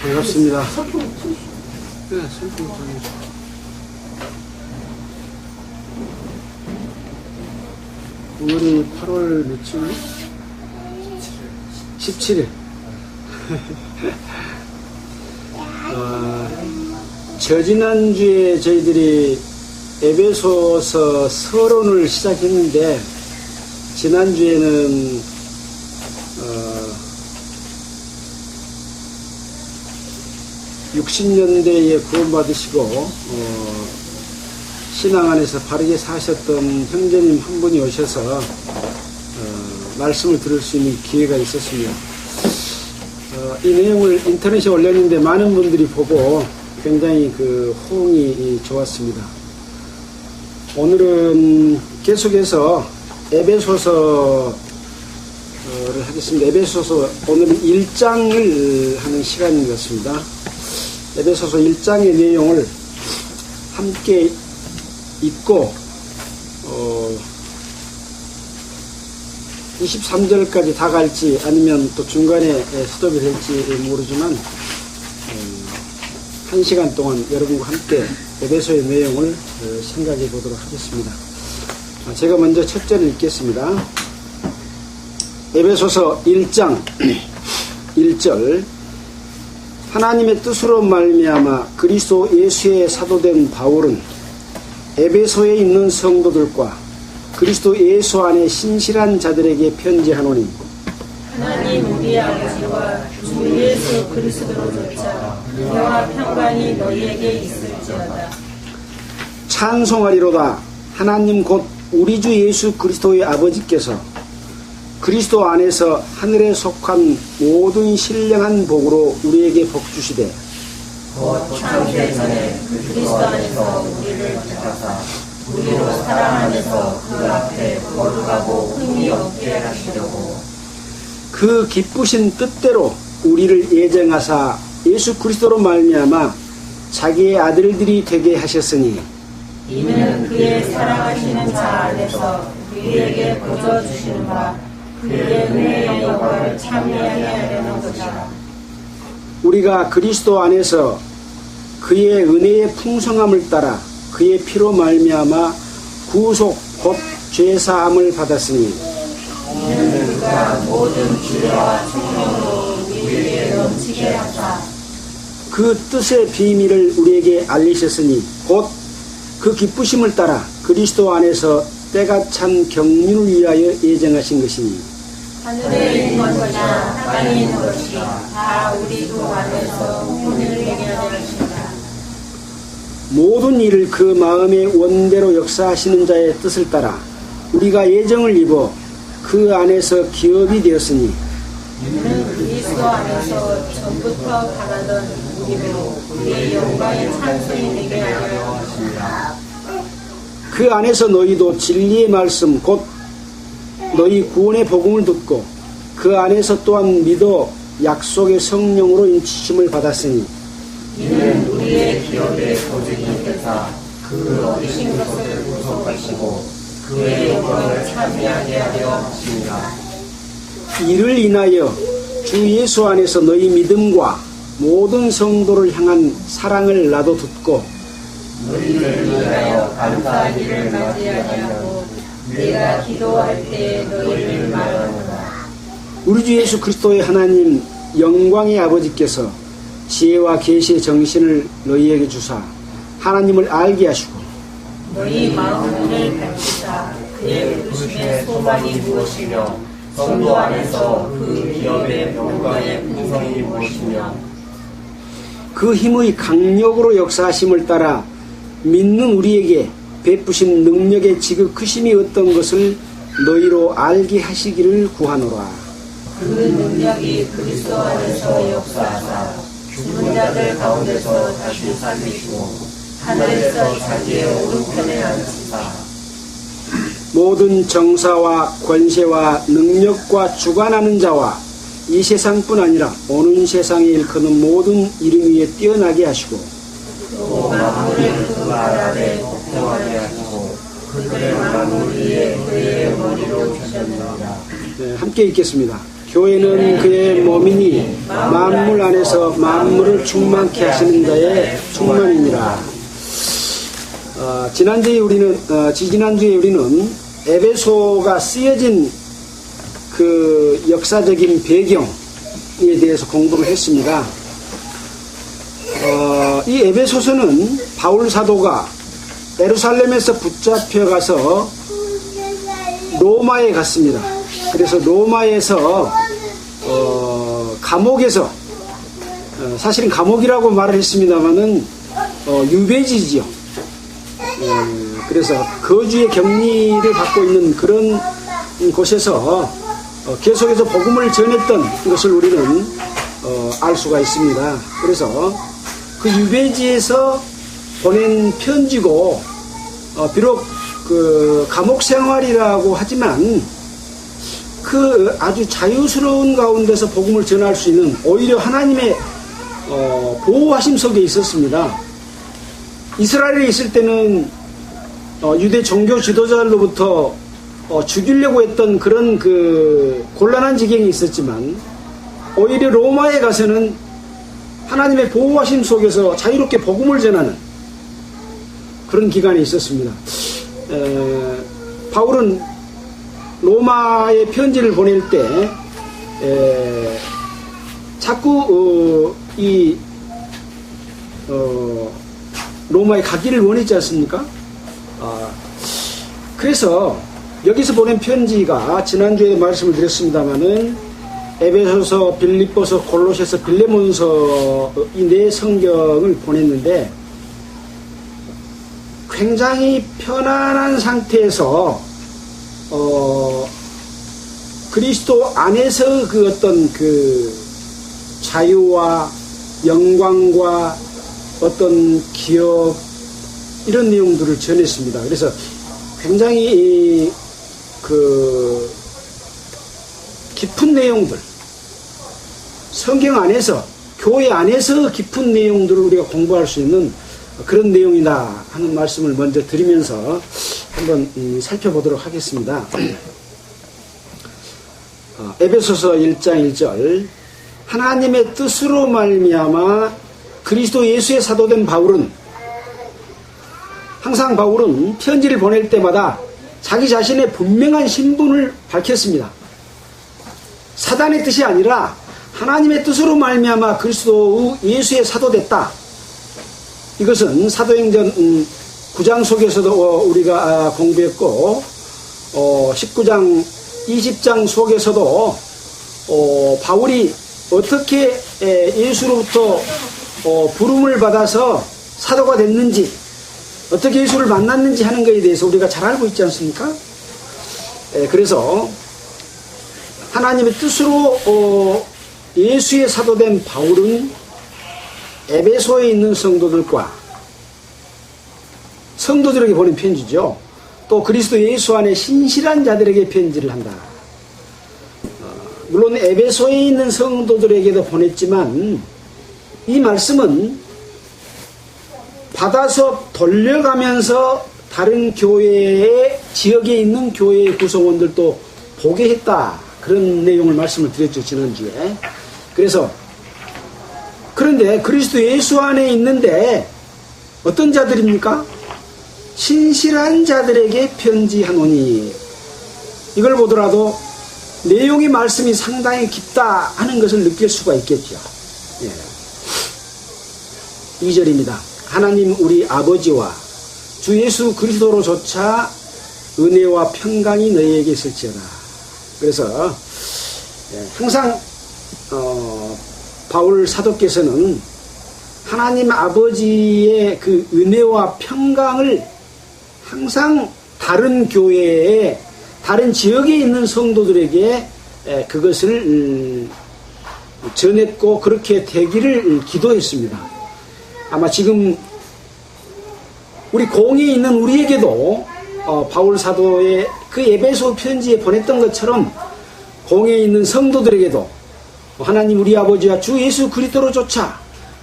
반갑습니다. 네, 손품 오늘이 8월 며칠? 17일. 저지난주에 저희들이 에베소서 서론을 시작했는데, 지난주에는 60년대에 구원받으시고 신앙 안에서 바르게 사셨던 형제님 한 분이 오셔서 말씀을 들을 수 있는 기회가 있었습니다. 이 내용을 인터넷에 올렸는데 많은 분들이 보고 굉장히 그 호응이 좋았습니다. 오늘은 계속해서 에베소서를 하겠습니다. 에베소서 오늘은 1장을 하는 시간인 것 같습니다. 에베소서 1장의 내용을 함께 읽고 23절까지 다 갈지 아니면 또 중간에 스톱이 될지 모르지만 1시간 동안 여러분과 함께 에베소의 내용을 생각해 보도록 하겠습니다. 제가 먼저 첫 절을 읽겠습니다. 에베소서 1장 1절 하나님의 뜻으로 말미암아 그리스도 예수의 사도된 바울은 에베소에 있는 성도들과 그리스도 예수 안에 신실한 자들에게 편지하노니 하나님 우리 아버지와 주 예수 그리스도로조차 평화와 평강이 너희에게 있을지어다. 찬송하리로다. 하나님 곧 우리 주 예수 그리스도의 아버지께서 그리스도 안에서 하늘에 속한 모든 신령한 복으로 우리에게 복 주시되 곧 창세 전에 그리스도 안에서 우리를 택하사 우리로 사랑 안에서 그 앞에 거룩하고 흠이 없게 하시려고 그 기쁘신 뜻대로 우리를 예정하사 예수 그리스도로 말미암아 자기의 아들들이 되게 하셨으니 이는 그의 사랑하시는 자 안에서 우리에게 보여주시는 바 그의 은혜의 영광을 참여하게 하려는 것이라. 우리가 그리스도 안에서 그의 은혜의 풍성함을 따라 그의 피로 말미암아 구속 곧 죄사함을 받았으니 이는 그가 모든 지혜와 총명으로 우리에게 넘치게 하사 그 뜻의 비밀을 우리에게 알리셨으니 곧 그 기쁘심을 따라 그리스도 안에서 때가 찬 경륜을 위하여 예정하신 것이니 하늘에 있는 것이나 땅에 있는 것이 다 우리도 안에서 혼을 되게 하시리라. 모든 일을 그 마음의 원대로 역사하시는 자의 뜻을 따라 우리가 예정을 입어 그 안에서 기업이 되었으니 이는 그리스도 안에서 전부터 가나던 우리로 그의 영광의 찬송이 되게 하려 하십니다. 그 안에서 너희도 진리의 말씀 곧 너희 구원의 복음을 듣고 그 안에서 또한 믿어 약속의 성령으로 인치심을 받았으니 이는 우리의 기업의 보증이 되사 그 얻으신 것을 구속하시고 그의 영광을 찬미하게 하려 하십니다. 이를 인하여 주 예수 안에서 너희 믿음과 모든 성도를 향한 사랑을 나도 듣고 너희를 위하여 감사할 일을 맞이하게 하고 내가 기도할 때 너희를 말하노라. 우리 주 예수 그리스도의 하나님 영광의 아버지께서 지혜와 계시의 정신을 너희에게 주사 하나님을 알게 하시고 너희 마음을 밝히사 그의 부르심의 소망이 무엇이며 성도 안에서 그 기업의 영광의 풍성이 무엇이며 그 힘의 강력으로 역사하심을 따라 믿는 우리에게 베푸신 능력의 지극하심이 어떤 것을 너희로 알게 하시기를 구하노라. 그 능력이 그리스도 안에서 역사하사 죽은 자들 가운데서 다시 살리시고 하늘에서 자기의 오른편에 앉히사 모든 정사와 권세와 능력과 주관하는 자와 이 세상뿐 아니라 오는 세상에 일컫는 모든 이름 위에 뛰어나게 하시고 또 만물을 그 말 아래 복종하게 하시고 그들의 만물 위에 그의 머리로 주셨느니라. 함께 읽겠습니다. 교회는 그의 몸이니 만물 안에서 만물을 충만케 하시는 자의 충만이니라. 지지난주에 우리는 에베소가 쓰여진 그 역사적인 배경에 대해서 공부를 했습니다. 이 에베소서는 바울 사도가 예루살렘에서 붙잡혀가서 로마에 갔습니다. 그래서 로마에서 감옥에서 사실은 감옥이라고 말을 했습니다만은 유배지지요. 그래서 거주의 격리를 받고 있는 그런 곳에서 계속해서 복음을 전했던 것을 우리는 알 수가 있습니다. 그래서 그 유배지에서 보낸 편지고 비록 그 감옥 생활이라고 하지만 그 아주 자유스러운 가운데서 복음을 전할 수 있는 오히려 하나님의 보호하심 속에 있었습니다. 이스라엘에 있을 때는 유대 종교 지도자들로부터 죽이려고 했던 그런 그 곤란한 지경이 있었지만 오히려 로마에 가서는 하나님의 보호하심 속에서 자유롭게 복음을 전하는 그런 기간이 있었습니다. 바울은 로마에 편지를 보낼 때 자꾸 로마에 가기를 원했지 않습니까? 그래서 여기서 보낸 편지가 지난주에 말씀을 드렸습니다마는 에베소서, 빌립보서, 골로새서, 빌레몬서 이 네 성경을 보냈는데 굉장히 편안한 상태에서 그리스도 안에서 그 어떤 그 자유와 영광과 어떤 기억 이런 내용들을 전했습니다. 그래서 굉장히 그 깊은 내용들, 성경 안에서 교회 안에서 깊은 내용들을 우리가 공부할 수 있는 그런 내용이다 하는 말씀을 먼저 드리면서 한번 살펴보도록 하겠습니다. 에베소서 1장 1절 하나님의 뜻으로 말미암아 그리스도 예수의 사도된 바울은 항상 바울은 편지를 보낼 때마다 자기 자신의 분명한 신분을 밝혔습니다. 사단의 뜻이 아니라 하나님의 뜻으로 말미암아 그리스도 예수의 사도됐다. 이것은 사도행전 9장 속에서도 우리가 공부했고 19장 20장 속에서도 바울이 어떻게 예수로부터 부름을 받아서 사도가 됐는지 어떻게 예수를 만났는지 하는 것에 대해서 우리가 잘 알고 있지 않습니까? 그래서 하나님의 뜻으로 예수의 사도된 바울은 에베소에 있는 성도들에게 보낸 편지죠. 또 그리스도 예수 안에 신실한 자들에게 편지를 한다. 물론 에베소에 있는 성도들에게도 보냈지만 이 말씀은 받아서 돌려가면서 다른 교회의 지역에 있는 교회의 구성원들도 보게 했다. 그런 내용을 말씀을 드렸죠, 지난주에. 그런데 그리스도 예수 안에 있는데 어떤 자들입니까? 신실한 자들에게 편지하노니. 이걸 보더라도 내용의 말씀이 상당히 깊다 하는 것을 느낄 수가 있겠죠. 2절입니다. 하나님 우리 아버지와 주 예수 그리스도로조차 은혜와 평강이 너희에게 있을지어다. 그래서 항상 바울 사도께서는 하나님 아버지의 그 은혜와 평강을 항상 다른 교회에 다른 지역에 있는 성도들에게 그것을 전했고 그렇게 되기를 기도했습니다. 아마 지금 우리 공에 있는 우리에게도 바울 사도의 그 에베소 편지에 보냈던 것처럼 공에 있는 성도들에게도 하나님 우리 아버지와 주 예수 그리스도로조차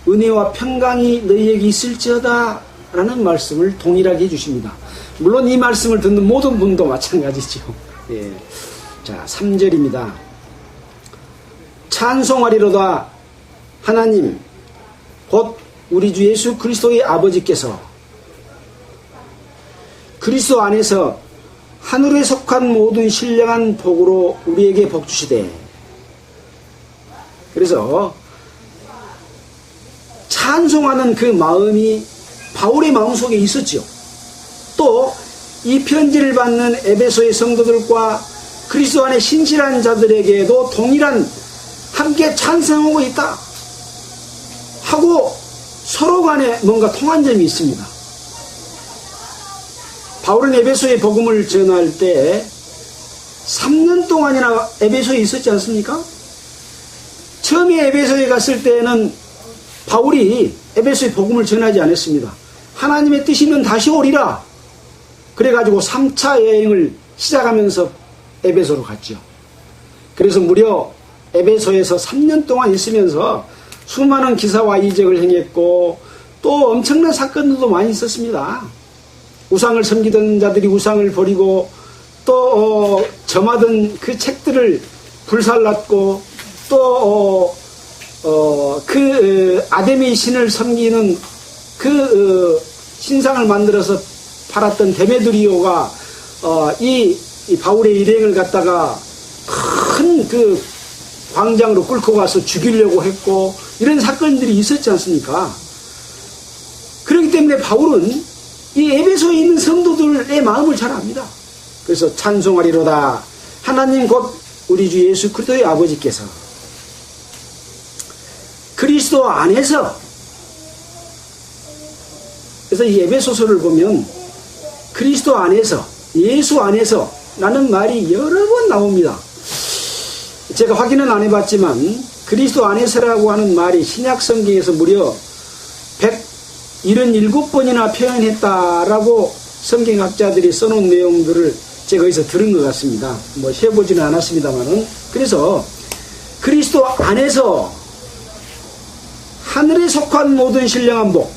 은혜와 평강이 너희에게 있을지어다 라는 말씀을 동일하게 해주십니다. 물론 이 말씀을 듣는 모든 분도 마찬가지죠. 자, 3절입니다. 찬송하리로다. 하나님 곧 우리 주 예수 그리스도의 아버지께서 그리스도 안에서 하늘에 속한 모든 신령한 복으로 우리에게 복 주시되. 그래서 찬송하는 그 마음이 바울의 마음속에 있었죠. 또 이 편지를 받는 에베소의 성도들과 그리스도 안에 신실한 자들에게도 동일한 함께 찬송하고 있다 하고 서로 간에 뭔가 통한 점이 있습니다. 바울은 에베소의 복음을 전할 때 3년 동안이나 에베소에 있었지 않습니까? 처음에 에베소에 갔을 때는 바울이 에베소의 복음을 전하지 않았습니다. 하나님의 뜻이면 다시 오리라. 그래가지고 3차 여행을 시작하면서 에베소로 갔죠. 그래서 무려 에베소에서 3년 동안 있으면서 수많은 기사와 이적을 행했고 또 엄청난 사건들도 많이 있었습니다. 우상을 섬기던 자들이 우상을 버리고 또 점하던 그 책들을 불살랐고 또 그 아데미 신을 섬기는 그 신상을 만들어서 팔았던 데메드리오가 이 바울의 일행을 갖다가 큰 그 광장으로 끌고 가서 죽이려고 했고 이런 사건들이 있었지 않습니까? 그렇기 때문에 바울은 이 에베소에 있는 성도들의 마음을 잘 압니다. 그래서 찬송하리로다. 하나님 곧 우리 주 예수 그리스도의 아버지께서 그리스도 안에서. 그래서 이 에베소서를 보면 그리스도 안에서, 예수 안에서 라는 말이 여러 번 나옵니다. 제가 확인은 안 해봤지만 그리스도 안에서라고 하는 말이 신약 성경에서 무려 177번이나 표현했다라고 성경학자들이 써놓은 내용들을 제가 어디서 들은 것 같습니다. 뭐 세어보지는 않았습니다만은. 그래서 그리스도 안에서 하늘에 속한 모든 신령한 복,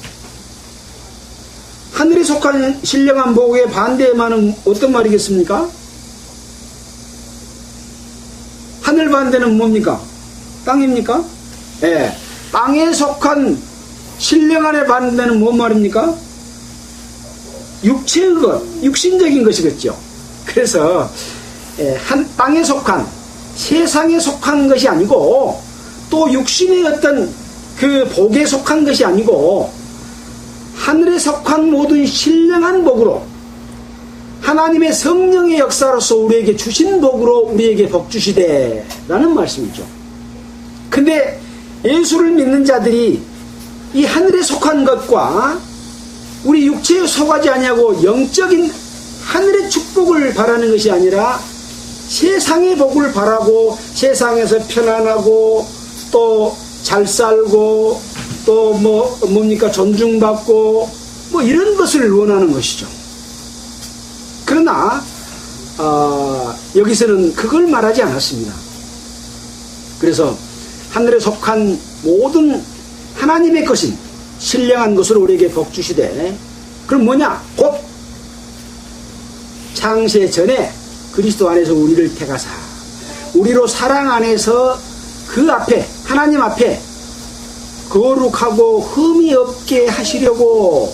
하늘에 속한 신령한 복의 반대의 말은 어떤 말이겠습니까? 하늘 반대는 뭡니까? 땅입니까? 예. 땅에 속한 신령한의 반대는 뭔 말입니까? 육체의 것, 육신적인 것이겠죠. 그래서 땅에 속한, 세상에 속한 것이 아니고 또 육신의 어떤 그 복에 속한 것이 아니고 하늘에 속한 모든 신령한 복으로 하나님의 성령의 역사로서 우리에게 주신 복으로 우리에게 복 주시되 라는 말씀이죠. 근데 예수를 믿는 자들이 이 하늘에 속한 것과 우리 육체에 속하지 아니하고 영적인 하늘의 축복을 바라는 것이 아니라 세상의 복을 바라고 세상에서 편안하고 또 잘 살고 또 뭡니까 존중받고 뭐 이런 것을 원하는 것이죠. 그러나 여기서는 그걸 말하지 않았습니다. 그래서 하늘에 속한 모든 하나님의 것인 신령한 것을 우리에게 복 주시되, 그럼 뭐냐? 곧 창세 전에 그리스도 안에서 우리를 택하사 우리로 사랑 안에서 그 앞에 하나님 앞에 거룩하고 흠이 없게 하시려고.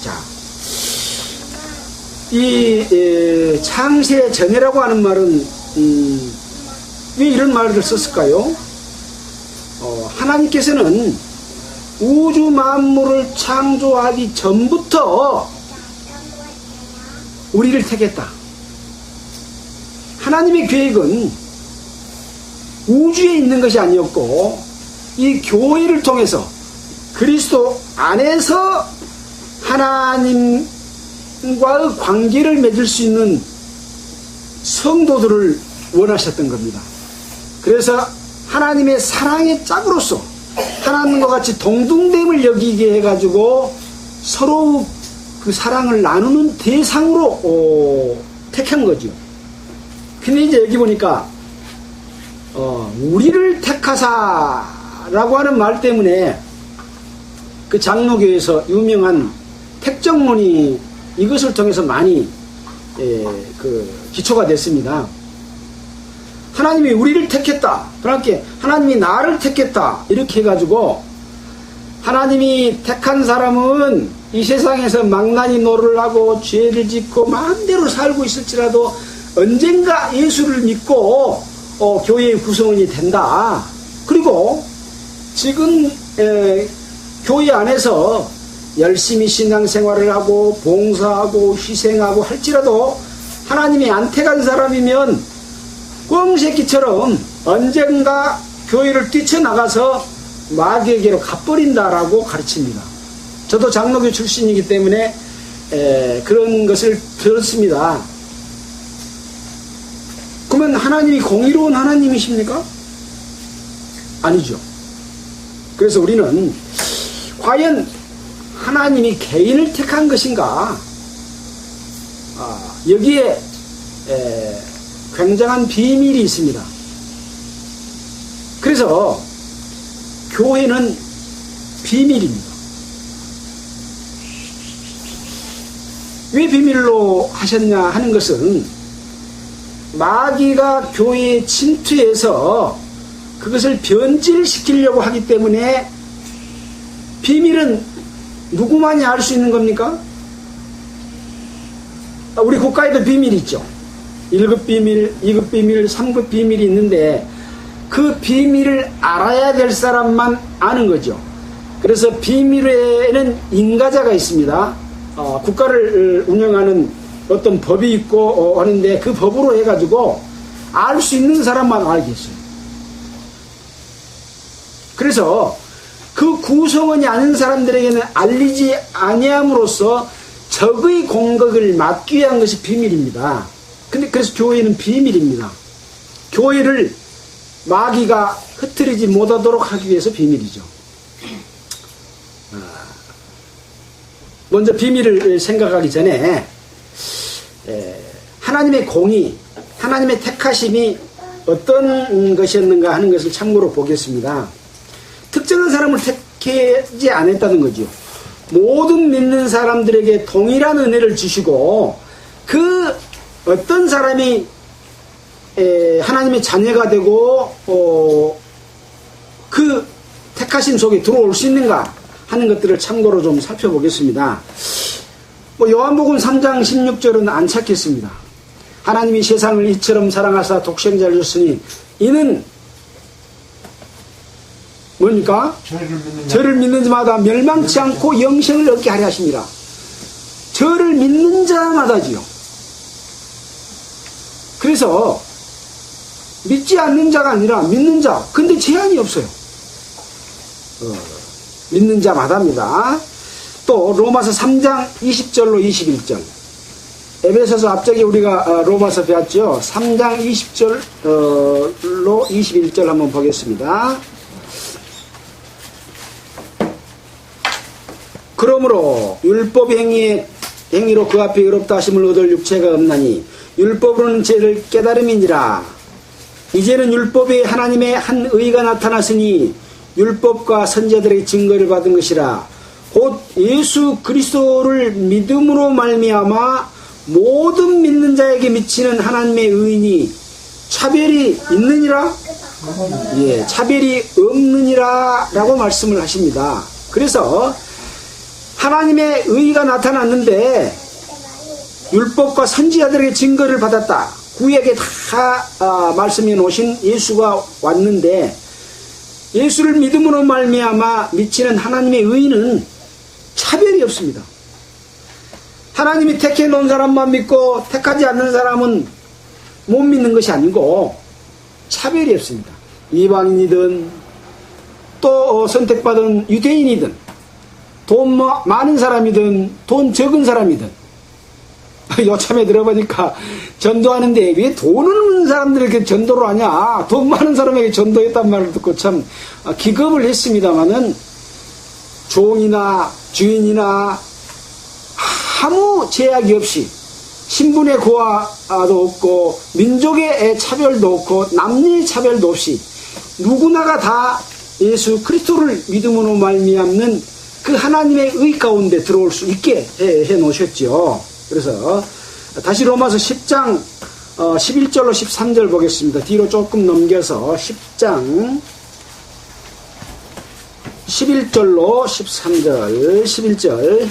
자, 이 창세 전에라고 하는 말은 왜 이런 말을 썼을까요? 하나님께서는 우주 만물을 창조하기 전부터 우리를 택했다. 하나님의 계획은 우주에 있는 것이 아니었고 이 교회를 통해서 그리스도 안에서 하나님과의 관계를 맺을 수 있는 성도들을 원하셨던 겁니다. 그래서 하나님의 사랑의 짝으로서 하나님과 같이 동등됨을 여기게 해가지고 서로 그 사랑을 나누는 대상으로 택한 거죠. 근데 이제 여기 보니까 우리를 택하사라고 하는 말 때문에 그 장로교에서 유명한 택정론이 이것을 통해서 많이 기초가 됐습니다. 하나님이 우리를 택했다. 그렇게 하나님이 나를 택했다. 이렇게 해가지고 하나님이 택한 사람은 이 세상에서 망나니 노릇을 하고 죄를 짓고 마음대로 살고 있을지라도 언젠가 예수를 믿고 교회의 구성원이 된다. 그리고 지금 교회 안에서 열심히 신앙생활을 하고 봉사하고 희생하고 할지라도 하나님이 안 택한 사람이면 꿩새끼처럼 언젠가 교회를 뛰쳐나가서 마귀에게로 가버린다라고 가르칩니다. 저도 장로교 출신이기 때문에 그런 것을 들었습니다. 그러면 하나님이 공의로운 하나님이십니까? 아니죠. 그래서 우리는 과연 하나님이 개인을 택한 것인가? 여기에 굉장한 비밀이 있습니다. 그래서 교회는 비밀입니다. 왜 비밀로 하셨냐 하는 것은 마귀가 교회에 침투해서 그것을 변질시키려고 하기 때문에 비밀은 누구만이 알 수 있는 겁니까? 우리 국가에도 비밀이 있죠. 1급 비밀, 2급 비밀, 3급 비밀이 있는데 그 비밀을 알아야 될 사람만 아는 거죠. 그래서 비밀에는 인가자가 있습니다. 국가를 운영하는 어떤 법이 있고 하는데 그 법으로 해가지고 알 수 있는 사람만 알겠어요. 그래서 그 구성원이 아는 사람들에게는 알리지 아니함으로써 적의 공격을 막기 위한 것이 비밀입니다. 근데 그래서 교회는 비밀입니다. 교회를 마귀가 흩뜨리지 못하도록 하기 위해서 비밀이죠. 먼저 비밀을 생각하기 전에 하나님의 공의, 하나님의 택하심이 어떤 것이었는가 하는 것을 참고로 보겠습니다. 특정한 사람을 택하지 않았다는 거죠. 모든 믿는 사람들에게 동일한 은혜를 주시고 그 어떤 사람이 하나님의 자녀가 되고 그 택하심 속에 들어올 수 있는가 하는 것들을 참고로 좀 살펴보겠습니다. 요한복음 3장 16절은 안 찾겠습니다. 하나님이 세상을 이처럼 사랑하사 독생자를 줬으니 이는 뭡니까? 저를 믿는 자마다 멸망치 않고 영생을 얻게 하려 하십니다. 저를 믿는 자마다지요. 그래서 믿지 않는 자가 아니라 믿는 자. 근데 제한이 없어요. 믿는 자마다입니다. 또 로마서 3장 20절로 21절. 에베소서 앞쪽에 우리가 로마서 배웠죠. 3장 20절로 21절 한번 보겠습니다. 그러므로 율법 행위로 그 앞에 의롭다 하심을 얻을 육체가 없나니 율법으로는 죄를 깨달음이니라. 이제는 율법에 하나님의 한 의가 나타났으니 율법과 선지자들의 증거를 받은 것이라. 곧 예수 그리스도를 믿음으로 말미암아 모든 믿는 자에게 미치는 하나님의 의인이 차별이 있느니라? 예, 차별이 없느니라 라고 말씀을 하십니다. 그래서 하나님의 의의가 나타났는데 율법과 선지자들에게 증거를 받았다. 구약에 다 말씀해 놓으신 예수가 왔는데 예수를 믿음으로 말미암아 미치는 하나님의 의의는 차별이 없습니다. 하나님이 택해 놓은 사람만 믿고 택하지 않는 사람은 못 믿는 것이 아니고 차별이 없습니다. 이방인이든 또 선택받은 유대인이든 돈 많은 사람이든 돈 적은 사람이든 요참에 들어보니까 전도하는데 왜 돈 없는 사람들에게 전도를 하냐, 돈 많은 사람에게 전도했단 말을 듣고 참 기겁을 했습니다마는 종이나 주인이나 아무 제약이 없이 신분의 고하도 없고 민족의 차별도 없고 남녀의 차별도 없이 누구나가 다 예수 그리스도를 믿음으로 말미암는 그 하나님의 의 가운데 들어올 수 있게 해 놓으셨죠. 그래서 다시 로마서 10장 11절로 13절 보겠습니다. 뒤로 조금 넘겨서 10장 11절로 13절 11절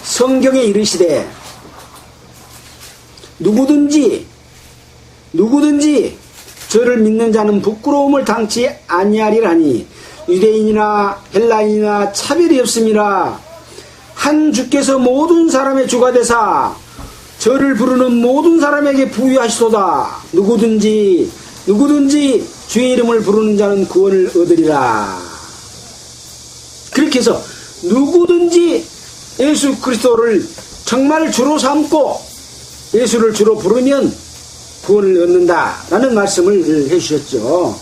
성경에 이르시되 누구든지 저를 믿는 자는 부끄러움을 당치 아니하리라니 유대인이나 헬라인이나 차별이 없음이라 한 주께서 모든 사람의 주가 되사 저를 부르는 모든 사람에게 부유하시도다. 누구든지 주의 이름을 부르는 자는 구원을 얻으리라. 그렇게 해서 누구든지 예수 그리스도를 정말 주로 삼고 예수를 주로 부르면 구원을 얻는다라는 말씀을 해주셨죠.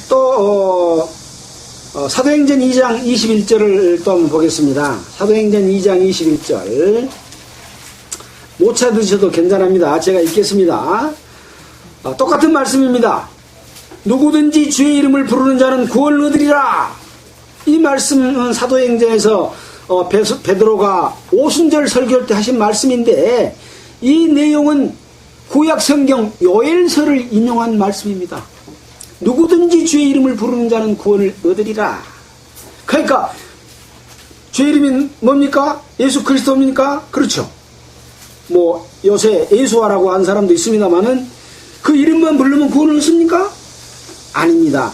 또 사도행전 2장 21절을 또 한번 보겠습니다. 사도행전 2장 21절 못 찾으셔도 괜찮습니다. 제가 읽겠습니다. 똑같은 말씀입니다. 누구든지 주의 이름을 부르는 자는 구원을 얻으리라. 이 말씀은 사도행전에서 베드로가 오순절 설교할 때 하신 말씀인데 이 내용은 구약 성경 요엘서를 인용한 말씀입니다. 누구든지 주의 이름을 부르는 자는 구원을 얻으리라. 그러니까 주의 이름이 뭡니까? 예수 그리스도입니까? 그렇죠. 뭐 요새 예수화라고 하는 사람도 있습니다만은 그 이름만 부르면 구원을 얻습니까? 아닙니다.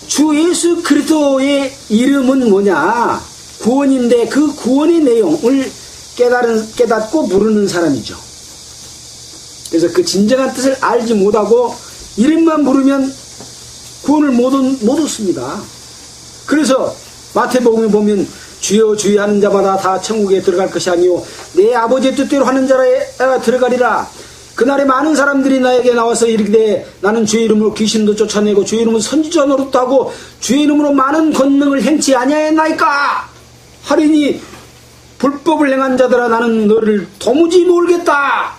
주 예수 그리스도의 이름은 뭐냐? 구원인데 그 구원의 내용을 깨닫고 부르는 사람이죠. 그래서 그 진정한 뜻을 알지 못하고 이름만 부르면 구원을 못 얻습니다. 그래서 마태복음에 보면 주여 주여 하는 자마다 다 천국에 들어갈 것이 아니요 내 아버지의 뜻대로 하는 자에 들어가리라. 그날에 많은 사람들이 나에게 나와서 이르되 나는 주의 이름으로 귀신도 쫓아내고 주의 이름으로 선지자 노릇도 하고 주의 이름으로 많은 권능을 행치 아니하였나이까 하리니 불법을 행한 자들아 나는 너를 도무지 모르겠다.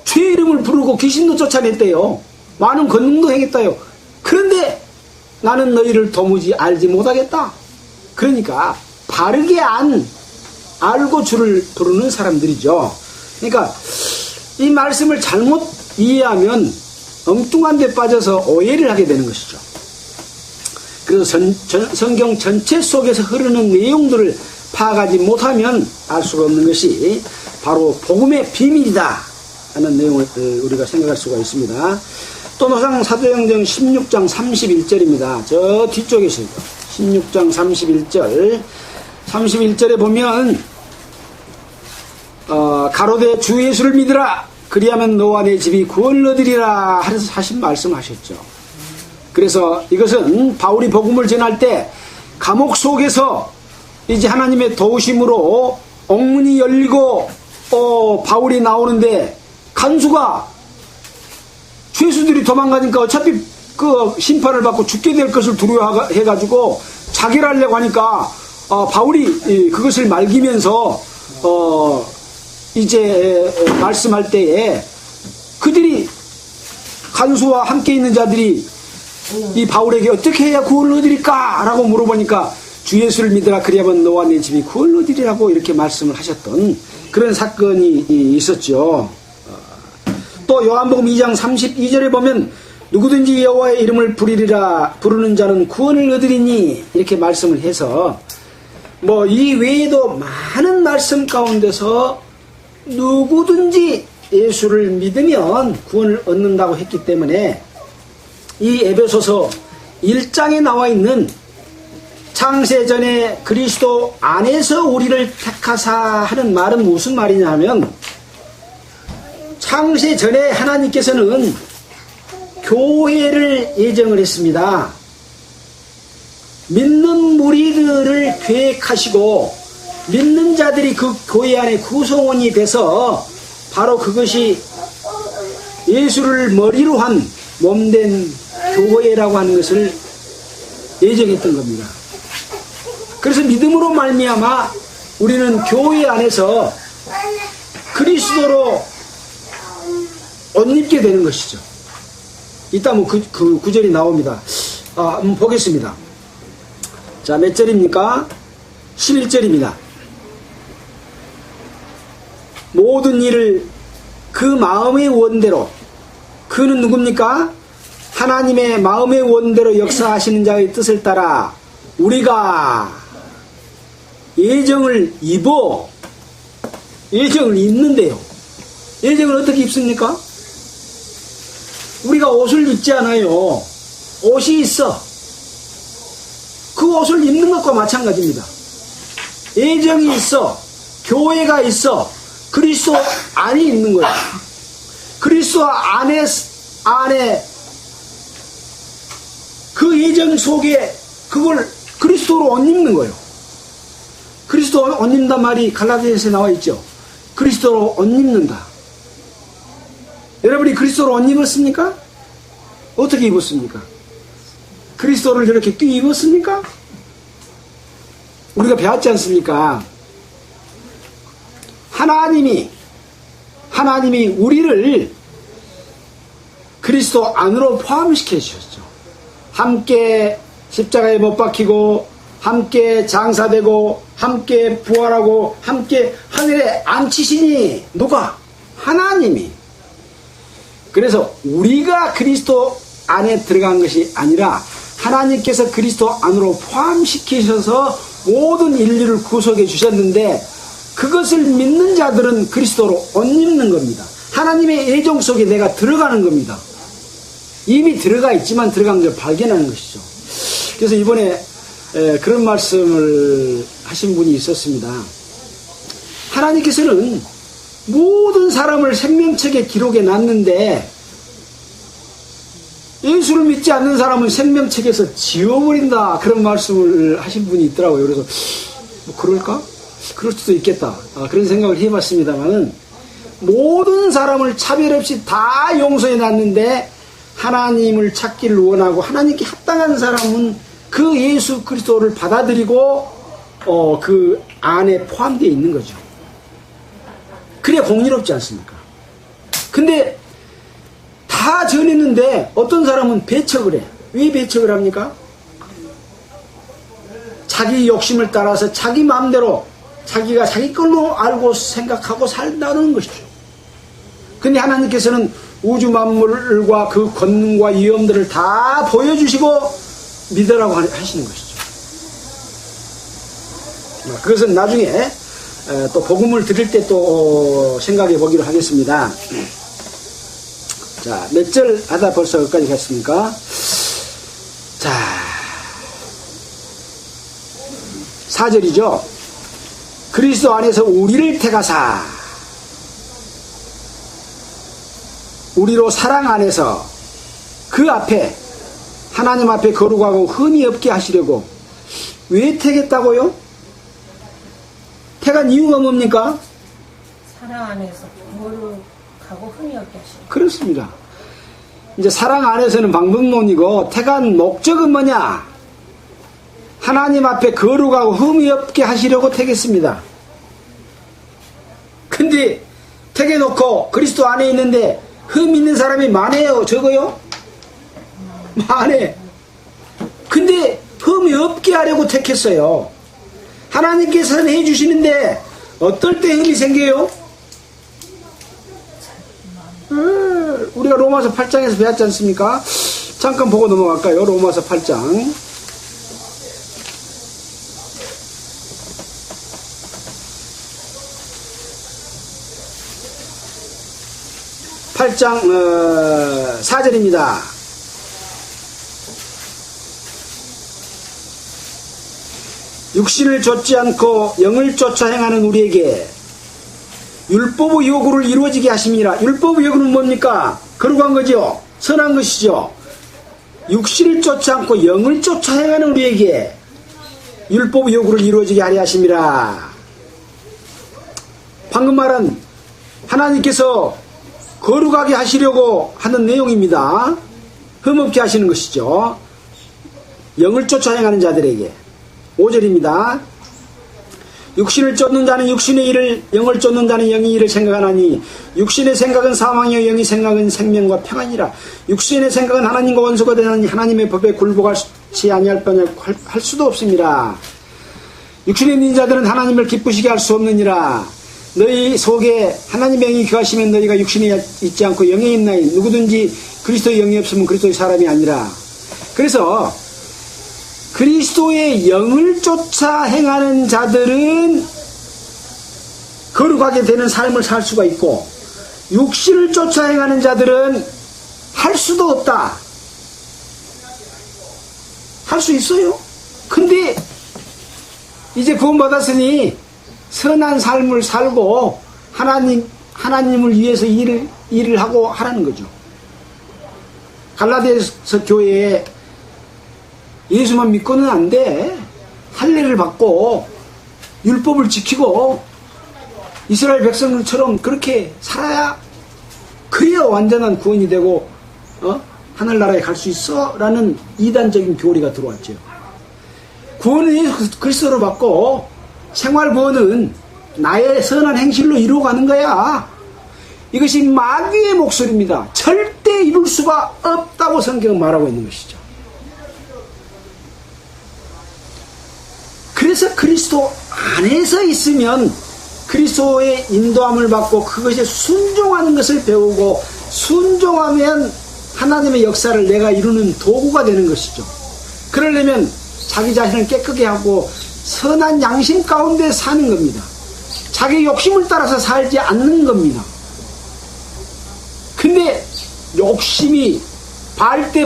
주의 이름을 부르고 귀신도 쫓아냈대요. 많은 권능도 행했다요. 그런데 나는 너희를 도무지 알지 못하겠다. 그러니까 바르게 알고 주를 부르는 사람들이죠. 그러니까 이 말씀을 잘못 이해하면 엉뚱한 데 빠져서 오해를 하게 되는 것이죠. 그래서 성경 전체 속에서 흐르는 내용들을 파악하지 못하면 알 수가 없는 것이 바로 복음의 비밀이다 하는 내용을 우리가 생각할 수가 있습니다. 또 노상 사도행전 16장 31절입니다. 저 뒤쪽에 있습니다. 16장 31절에 보면 가로되 주 예수를 믿으라 그리하면 너와 내 집이 구원을 얻으리라 하신 말씀하셨죠. 그래서 이것은 바울이 복음을 전할 때 감옥 속에서 이제 하나님의 도우심으로 옥문이 열리고 바울이 나오는데 간수가 죄수들이 도망가니까 어차피 그 심판을 받고 죽게 될 것을 두려워해가지고 자결 하려고 하니까 바울이 그것을 말기면서 이제 말씀할 때에 그들이 간수와 함께 있는 자들이 이 바울에게 어떻게 해야 구원을 얻으리까? 라고 물어보니까 주 예수를 믿으라 그리하면 너와 내 집이 구원을 얻으리라고 이렇게 말씀을 하셨던 그런 사건이 있었죠. 또 요한복음 2장 32절에 보면 누구든지 여호와의 이름을 부르는 자는 구원을 얻으리니 이렇게 말씀을 해서 뭐 이 외에도 많은 말씀 가운데서 누구든지 예수를 믿으면 구원을 얻는다고 했기 때문에 이 에베소서 1장에 나와 있는 창세전에 그리스도 안에서 우리를 택하사 하는 말은 무슨 말이냐면 창세전에 하나님께서는 교회를 예정을 했습니다. 믿는 무리들을 계획하시고 믿는 자들이 그 교회 안에 구성원이 돼서 바로 그것이 예수를 머리로 한 몸된 교회라고 하는 것을 예정했던 겁니다. 그래서 믿음으로 말미암아 우리는 교회 안에서 그리스도로 옷 입게 되는 것이죠. 이따 뭐 그 구절이 나옵니다. 한번 보겠습니다. 자, 몇 절입니까? 11절입니다. 모든 일을 그 마음의 원대로, 그는 누굽니까? 하나님의 마음의 원대로 역사하시는 자의 뜻을 따라 우리가 예정을 입는데요. 예정을 어떻게 입습니까? 우리가 옷을 입지 않아요. 옷이 있어. 그 옷을 입는 것과 마찬가지입니다. 예정이 있어. 교회가 있어. 그리스도 안에 있는 거예요. 그리스도 안에 그 예정 속에 그걸 그리스도로 옷 입는 거예요. 그리스도 옷 입는단 말이 갈라디아서에 나와 있죠. 그리스도로 옷 입는다. 여러분이 그리스도로 옷 입었습니까? 어떻게 입었습니까? 그리스도를 이렇게 끼 입었습니까? 우리가 배웠지 않습니까? 하나님이 우리를 그리스도 안으로 포함시켜 주셨죠. 함께 십자가에 못 박히고, 함께 장사되고, 함께 부활하고, 함께 하늘에 앉히시니 누가? 하나님이. 그래서 우리가 그리스도 안에 들어간 것이 아니라 하나님께서 그리스도 안으로 포함시키셔서 모든 인류를 구속해 주셨는데, 그것을 믿는 자들은 그리스도로 옷 입는 겁니다. 하나님의 예정 속에 내가 들어가는 겁니다. 이미 들어가 있지만 들어간 걸 발견하는 것이죠. 그래서 이번에 그런 말씀을 하신 분이 있었습니다. 하나님께서는 모든 사람을 생명책에 기록해 놨는데 예수를 믿지 않는 사람은 생명책에서 지워버린다, 그런 말씀을 하신 분이 있더라고요. 그래서 뭐 그럴까? 그럴 수도 있겠다, 그런 생각을 해봤습니다만은, 모든 사람을 차별 없이 다 용서해 놨는데 하나님을 찾기를 원하고 하나님께 합당한 사람은 그 예수 그리스도를 받아들이고 그 안에 포함되어 있는 거죠. 그래야 공의롭지 않습니까? 근데 다 전했는데 어떤 사람은 배척을 해. 왜 배척을 합니까? 자기 욕심을 따라서 자기 마음대로 자기가 자기 걸로 알고 생각하고 산다는 것이죠. 근데 하나님께서는 우주 만물과 그 권능과 위엄들을 다 보여주시고 믿으라고 하시는 것이죠. 그것은 나중에 또 복음을 드릴 때 또 생각해 보기로 하겠습니다. 자, 몇 절 하다 벌써 여기까지 갔습니까? 자, 4절이죠. 그리스도 안에서 우리를 택하사 우리로 사랑 안에서 그 앞에 하나님 앞에 거룩하고 흠이 없게 하시려고. 왜 택했다고요? 택한 이유가 뭡니까? 사랑 안에서 거룩하고 흠이 없게 하시려고. 그렇습니다. 이제 사랑 안에서는 방법론이고, 택한 목적은 뭐냐? 하나님 앞에 거룩하고 흠이 없게 하시려고 택했습니다. 근데 택해놓고 그리스도 안에 있는데 흠 있는 사람이 많아요, 적어요? 많아. 근데 흠이 없게 하려고 택했어요. 하나님께서는 해주시는데 어떨 때 흠이 생겨요? 우리가 로마서 8장에서 배웠지 않습니까? 잠깐 보고 넘어갈까요? 로마서 8장. 8장 4절입니다. 육신을 좇지 않고 영을 쫓아 행하는 우리에게 율법의 요구를 이루어지게 하심이라. 율법의 요구는 뭡니까? 거룩한 거죠. 선한 것이죠. 육신을 쫓지 않고 영을 쫓아 행하는 우리에게 율법의 요구를 이루어지게 하려 하심이라. 방금 말은 하나님께서 거룩하게 하시려고 하는 내용입니다. 흠없게 하시는 것이죠. 영을 쫓아 행하는 자들에게. 5절입니다. 육신을 쫓는 자는 육신의 일을, 영을 쫓는 자는 영의 일을 생각하나니 육신의 생각은 사망이요 영의 생각은 생명과 평안이라. 육신의 생각은 하나님과 원수가 되나니 하나님의 법에 굴복하지 아니할 뻔할 수도 없습니다. 육신에 있는 자들은 하나님을 기쁘시게 할 수 없느니라. 너희 속에 하나님의 영이 거하시면 너희가 육신에 있지 않고 영에 있나니 누구든지 그리스도의 영이 없으면 그리스도의 사람이 아니라. 그래서 그리스도의 영을 쫓아 행하는 자들은 거룩하게 되는 삶을 살 수가 있고, 육신을 쫓아 행하는 자들은 할 수도 없다. 할 수 있어요. 근데 이제 구원받았으니 선한 삶을 살고 하나님을 위해서 일을 하고 하라는 거죠. 갈라디아서 교회에 예수만 믿고는 안 돼. 할례를 받고 율법을 지키고 이스라엘 백성들처럼 그렇게 살아야, 그래야 완전한 구원이 되고 하늘나라에 갈 수 있어 라는 이단적인 교리가 들어왔죠. 구원은 예수 그리스도로 받고 생활 구원은 나의 선한 행실로 이루어가는 거야. 이것이 마귀의 목소리입니다. 절대 이룰 수가 없다고 성경은 말하고 있는 것이죠. 그래서 그리스도 안에서 있으면 그리스도의 인도함을 받고 그것에 순종하는 것을 배우고, 순종하면 하나님의 역사를 내가 이루는 도구가 되는 것이죠. 그러려면 자기 자신을 깨끗게 하고 선한 양심 가운데 사는 겁니다. 자기 욕심을 따라서 살지 않는 겁니다. 근데 욕심이 발대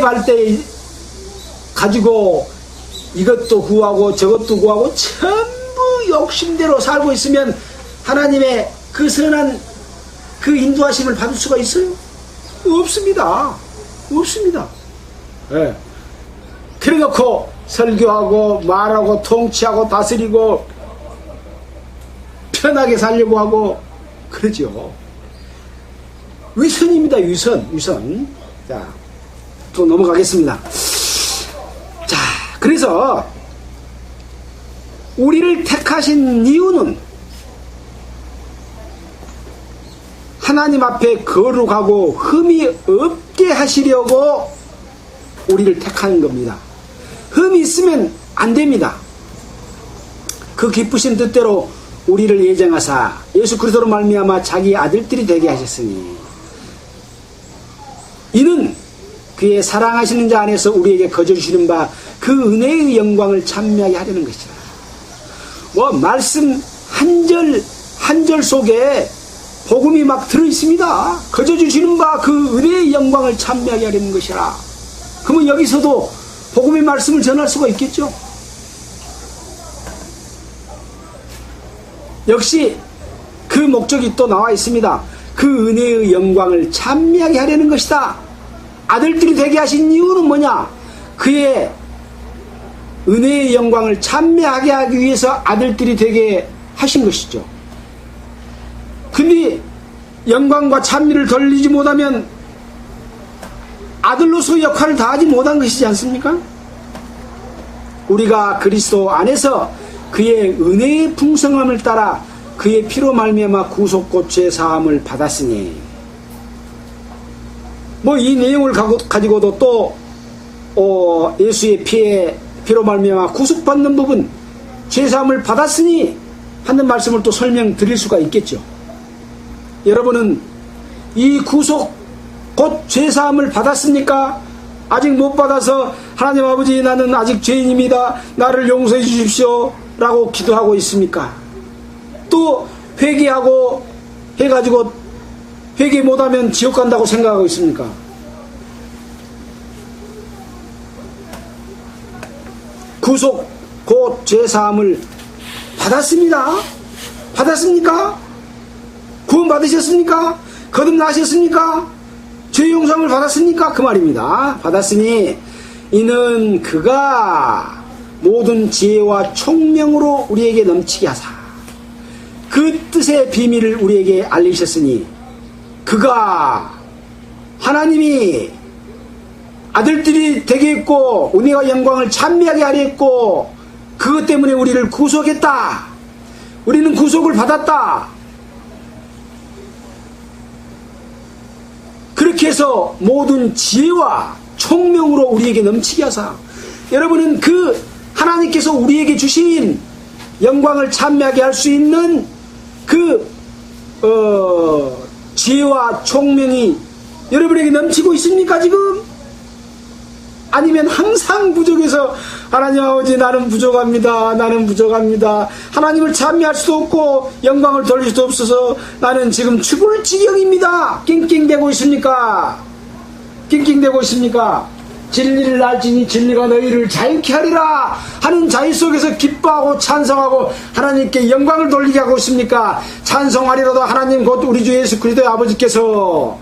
가지고 이것도 구하고 저것도 구하고 전부 욕심대로 살고 있으면 하나님의 그 선한 그 인도하심을 받을 수가 있어요? 없습니다. 없습니다. 네. 그래놓고 설교하고 말하고 통치하고 다스리고 편하게 살려고 하고 그러죠. 위선입니다. 위선. 자, 또 넘어가겠습니다. 자, 그래서 우리를 택하신 이유는 하나님 앞에 거룩하고 흠이 없게 하시려고 우리를 택하는 겁니다. 흠이 있으면 안 됩니다. 그 기쁘신 뜻대로 우리를 예정하사 예수 그리스도로 말미암아 자기 아들들이 되게 하셨으니 이는 그의 사랑하시는 자 안에서 우리에게 거저 주시는 바 그 은혜의 영광을 찬미하게 하려는 것이라. 말씀 한 절 속에 복음이 막 들어있습니다. 거저 주시는 바 그 은혜의 영광을 찬미하게 하려는 것이라. 그러면 여기서도 복음의 말씀을 전할 수가 있겠죠. 역시 그 목적이 또 나와 있습니다. 그 은혜의 영광을 찬미하게 하려는 것이다. 아들들이 되게 하신 이유는 뭐냐? 그의 은혜의 영광을 찬미하게 하기 위해서 아들들이 되게 하신 것이죠. 근데 영광과 찬미를 돌리지 못하면 아들로서 역할을 다하지 못한 것이지 않습니까? 우리가 그리스도 안에서 그의 은혜의 풍성함을 따라 그의 피로 말미암아 구속 곧 죄 사함을 받았으니, 이 내용을 가지고도 또 예수의 피로 말미암아 구속받는 부분, 죄 사함을 받았으니 하는 말씀을 또 설명드릴 수가 있겠죠. 여러분은 이 구속 곧 죄 사함을 받았습니까? 아직 못 받아서 하나님 아버지 나는 아직 죄인입니다. 나를 용서해 주십시오 라고 기도하고 있습니까? 또 회개하고 해가지고 회개 못하면 지옥 간다고 생각하고 있습니까? 구속 곧 죄 사함을 받았습니다. 받았습니까? 구원 받으셨습니까? 거듭나셨습니까? 죄 용서함을 받았습니까? 그 말입니다. 받았으니 이는 그가 모든 지혜와 총명으로 우리에게 넘치게 하사 그 뜻의 비밀을 우리에게 알리셨으니, 그가 하나님이 아들들이 되게 했고 은혜와 영광을 찬미하게 하려 했고 그것 때문에 우리를 구속했다. 우리는 구속을 받았다. 그렇게 해서 모든 지혜와 총명으로 우리에게 넘치게 하사, 여러분은 그 하나님께서 우리에게 주신 영광을 찬미하게 할 수 있는 그 지혜와 총명이 여러분에게 넘치고 있습니까 지금? 아니면 항상 부족해서 하나님 아버지 나는 부족합니다. 나는 부족합니다. 하나님을 찬미할 수도 없고 영광을 돌릴 수도 없어서 나는 지금 죽을 지경입니다. 낑낑대고 있습니까? 낑낑대고 있습니까? 진리를 알지니 진리가 너희를 자유케 하리라 하는 자유 속에서 기뻐하고 찬송하고 하나님께 영광을 돌리게 하고 있습니까? 찬송하리라도 하나님 곧 우리 주 예수 그리스도의 아버지께서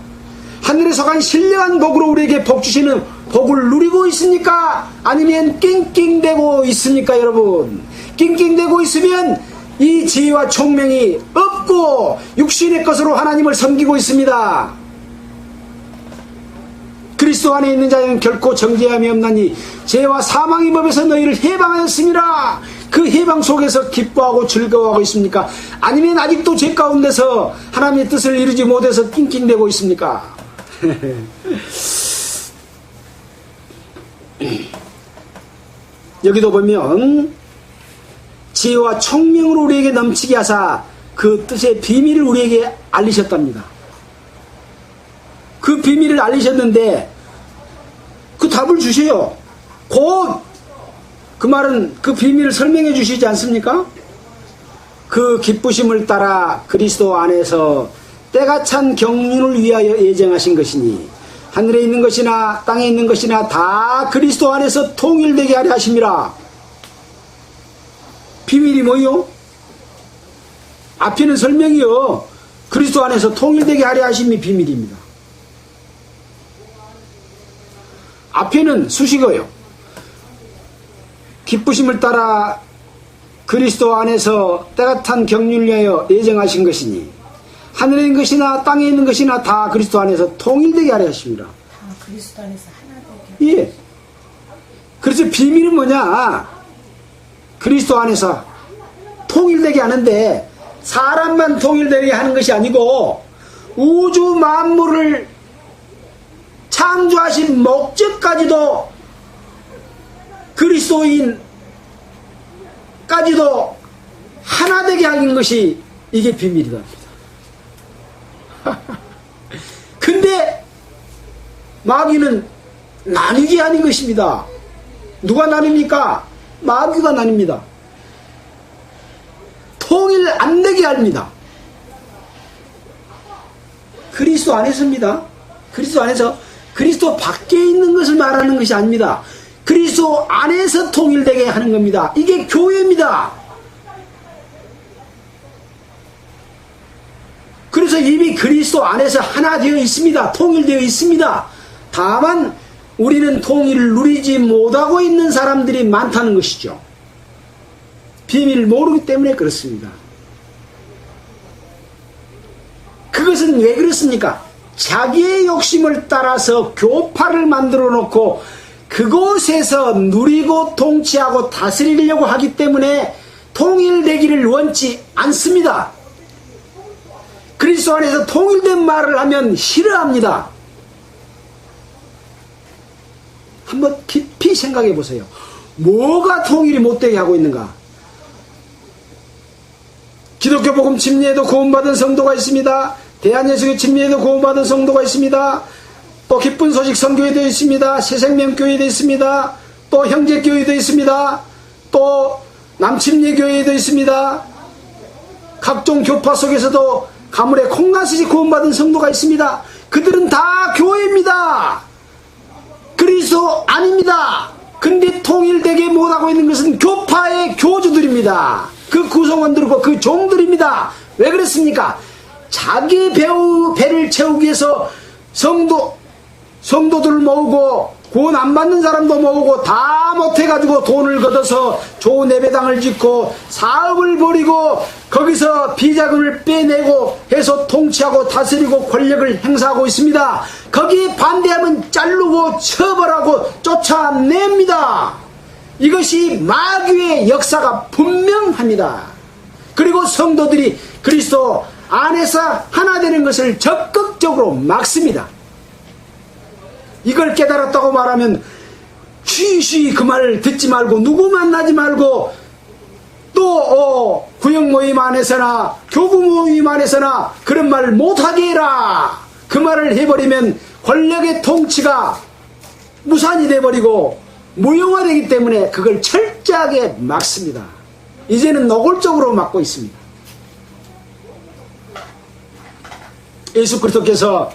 하늘에서 간 신령한 복으로 우리에게 복 주시는 복을 누리고 있습니까? 아니면 낑낑대고 있습니까 여러분? 낑낑대고 있으면 이 지혜와 총명이 없고 육신의 것으로 하나님을 섬기고 있습니다. 그리스도 안에 있는 자는 결코 정죄함이 없나니 죄와 사망의 법에서 너희를 해방하였습니다. 그 해방 속에서 기뻐하고 즐거워하고 있습니까? 아니면 아직도 죄 가운데서 하나님의 뜻을 이루지 못해서 낑낑대고 있습니까? 여기도 보면 지혜와 총명으로 우리에게 넘치게 하사 그 뜻의 비밀을 우리에게 알리셨답니다. 그 비밀을 알리셨는데 그 답을 주세요. 곧 그 말은 그 비밀을 설명해 주시지 않습니까? 그 기쁘심을 따라 그리스도 안에서 때가 찬 경륜을 위하여 예정하신 것이니 하늘에 있는 것이나 땅에 있는 것이나 다 그리스도 안에서 통일되게 하려 하심이라. 비밀이 뭐요? 앞에는 설명이요. 그리스도 안에서 통일되게 하려 하심이 비밀입니다. 앞에는 수식어요. 기쁘심을 따라 그리스도 안에서 때가 탄 경륜을 위하여 예정하신 것이니 하늘에 있는 것이나 땅에 있는 것이나 다 그리스도 안에서 통일되게 하려 하십니다. 그리스도 안에서 하나 되게. 예. 그래서 비밀은 뭐냐? 그리스도 안에서 통일되게 하는데 사람만 통일되게 하는 것이 아니고 우주 만물을 창조하신 목적까지도 그리스도인까지도 하나 되게 하는 것이 이게 비밀이다. 근데 마귀는 나뉘게 하는 것입니다. 누가 나눕니까? 마귀가 나뉩니다. 통일 안 되게 합니다. 그리스도 안에서입니다. 그리스도 안에서 그리스도 밖에 있는 것을 말하는 것이 아닙니다. 그리스도 안에서 통일되게 하는 겁니다. 이게 교회입니다. 그래서 이미 그리스도 안에서 하나 되어 있습니다. 통일되어 있습니다. 다만 우리는 통일을 누리지 못하고 있는 사람들이 많다는 것이죠. 비밀을 모르기 때문에 그렇습니다. 그것은 왜 그렇습니까? 자기의 욕심을 따라서 교파를 만들어 놓고 그곳에서 누리고 통치하고 다스리려고 하기 때문에 통일되기를 원치 않습니다. 그리스도 안에서 통일된 말을 하면 싫어합니다. 한번 깊이 생각해 보세요. 뭐가 통일이 못되게 하고 있는가? 기독교 복음 침례에도 구원받은 성도가 있습니다. 대한예수교 침례에도 구원받은 성도가 있습니다. 또 기쁜 소식 선교회도 있습니다. 새생명교회도 있습니다. 또 형제교회도 있습니다. 또 남침례교회도 있습니다. 각종 교파 속에서도 가물에 콩나듯이 구원받은 성도가 있습니다. 그들은 다 교회입니다. 그리스도 아닙니다. 근데 통일되게 못하고 있는 것은 교파의 교주들입니다. 그 구성원들이고 그 종들입니다. 왜 그렇습니까? 자기 배를 채우기 위해서 성도들을 모으고 구원 안 받는 사람도 모으고 다 못해가지고 돈을 걷어서 좋은 예배당을 짓고 사업을 벌이고 거기서 비자금을 빼내고 해서 통치하고 다스리고 권력을 행사하고 있습니다. 거기에 반대하면 자르고 처벌하고 쫓아냅니다. 이것이 마귀의 역사가 분명합니다. 그리고 성도들이 그리스도 안에서 하나 되는 것을 적극적으로 막습니다. 이걸 깨달았다고 말하면 쉬쉬 그 말을 듣지 말고 누구 만나지 말고 또 구역 모임 안에서나 교부 모임 안에서나 그런 말을 못하게 해라. 그 말을 해버리면 권력의 통치가 무산이 돼버리고 무용화되기 때문에 그걸 철저하게 막습니다. 이제는 노골적으로 막고 있습니다. 예수 그리스도께서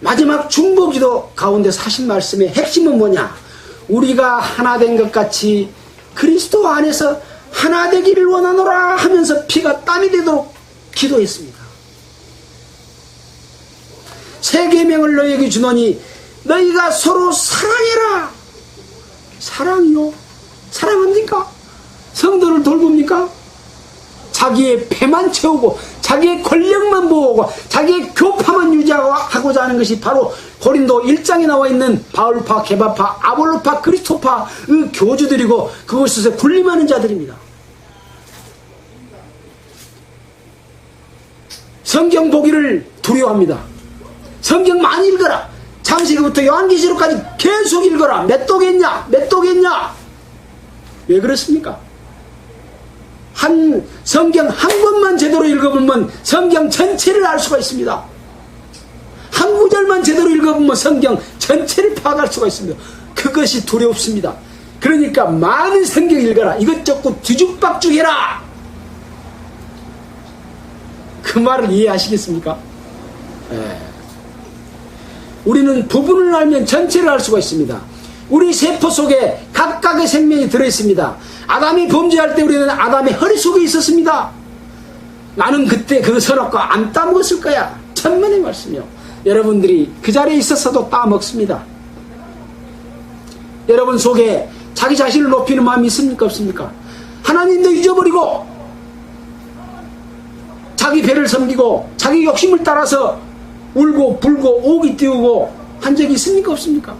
마지막 중보기도 가운데서 하신 말씀의 핵심은 뭐냐? 우리가 하나 된 것 같이 그리스도 안에서 하나 되기를 원하노라 하면서 피가 땀이 되도록 기도했습니다. 새 계명을 너희에게 주노니 너희가 서로 사랑해라. 사랑이요? 사랑합니까? 성도를 돌봅니까? 자기의 배만 채우고 자기의 권력만 모으고 자기의 교파만 유지하고자 하는 것이 바로 고린도 1장에 나와 있는 바울파, 게바파, 아볼로파, 그리스도파의 교주들이고 그곳에서 군림하는 자들입니다. 성경 보기를 두려워합니다. 성경 많이 읽어라. 창세기부터 요한계시록까지 계속 읽어라. 몇 도겠냐? 몇 도겠냐? 왜 그렇습니까? 성경 한 권만 제대로 읽어보면 성경 전체를 알 수가 있습니다. 한 구절만 제대로 읽어보면 성경 전체를 파악할 수가 있습니다. 그것이 두렵습니다. 그러니까 많은 성경 읽어라. 이것저것 뒤죽박죽해라. 그 말을 이해하시겠습니까? 우리는 부분을 알면 전체를 알 수가 있습니다. 우리 세포 속에 각각의 생명이 들어있습니다. 아담이 범죄할 때 우리는 아담의 허리 속에 있었습니다. 나는 그때 그 선악과 안 따먹었을 거야. 천만의 말씀이요. 여러분들이 그 자리에 있었어도 따먹습니다. 여러분 속에 자기 자신을 높이는 마음이 있습니까? 없습니까? 하나님도 잊어버리고 자기 배를 섬기고 자기 욕심을 따라서 울고 불고 오기 띄우고 한 적이 있습니까? 없습니까?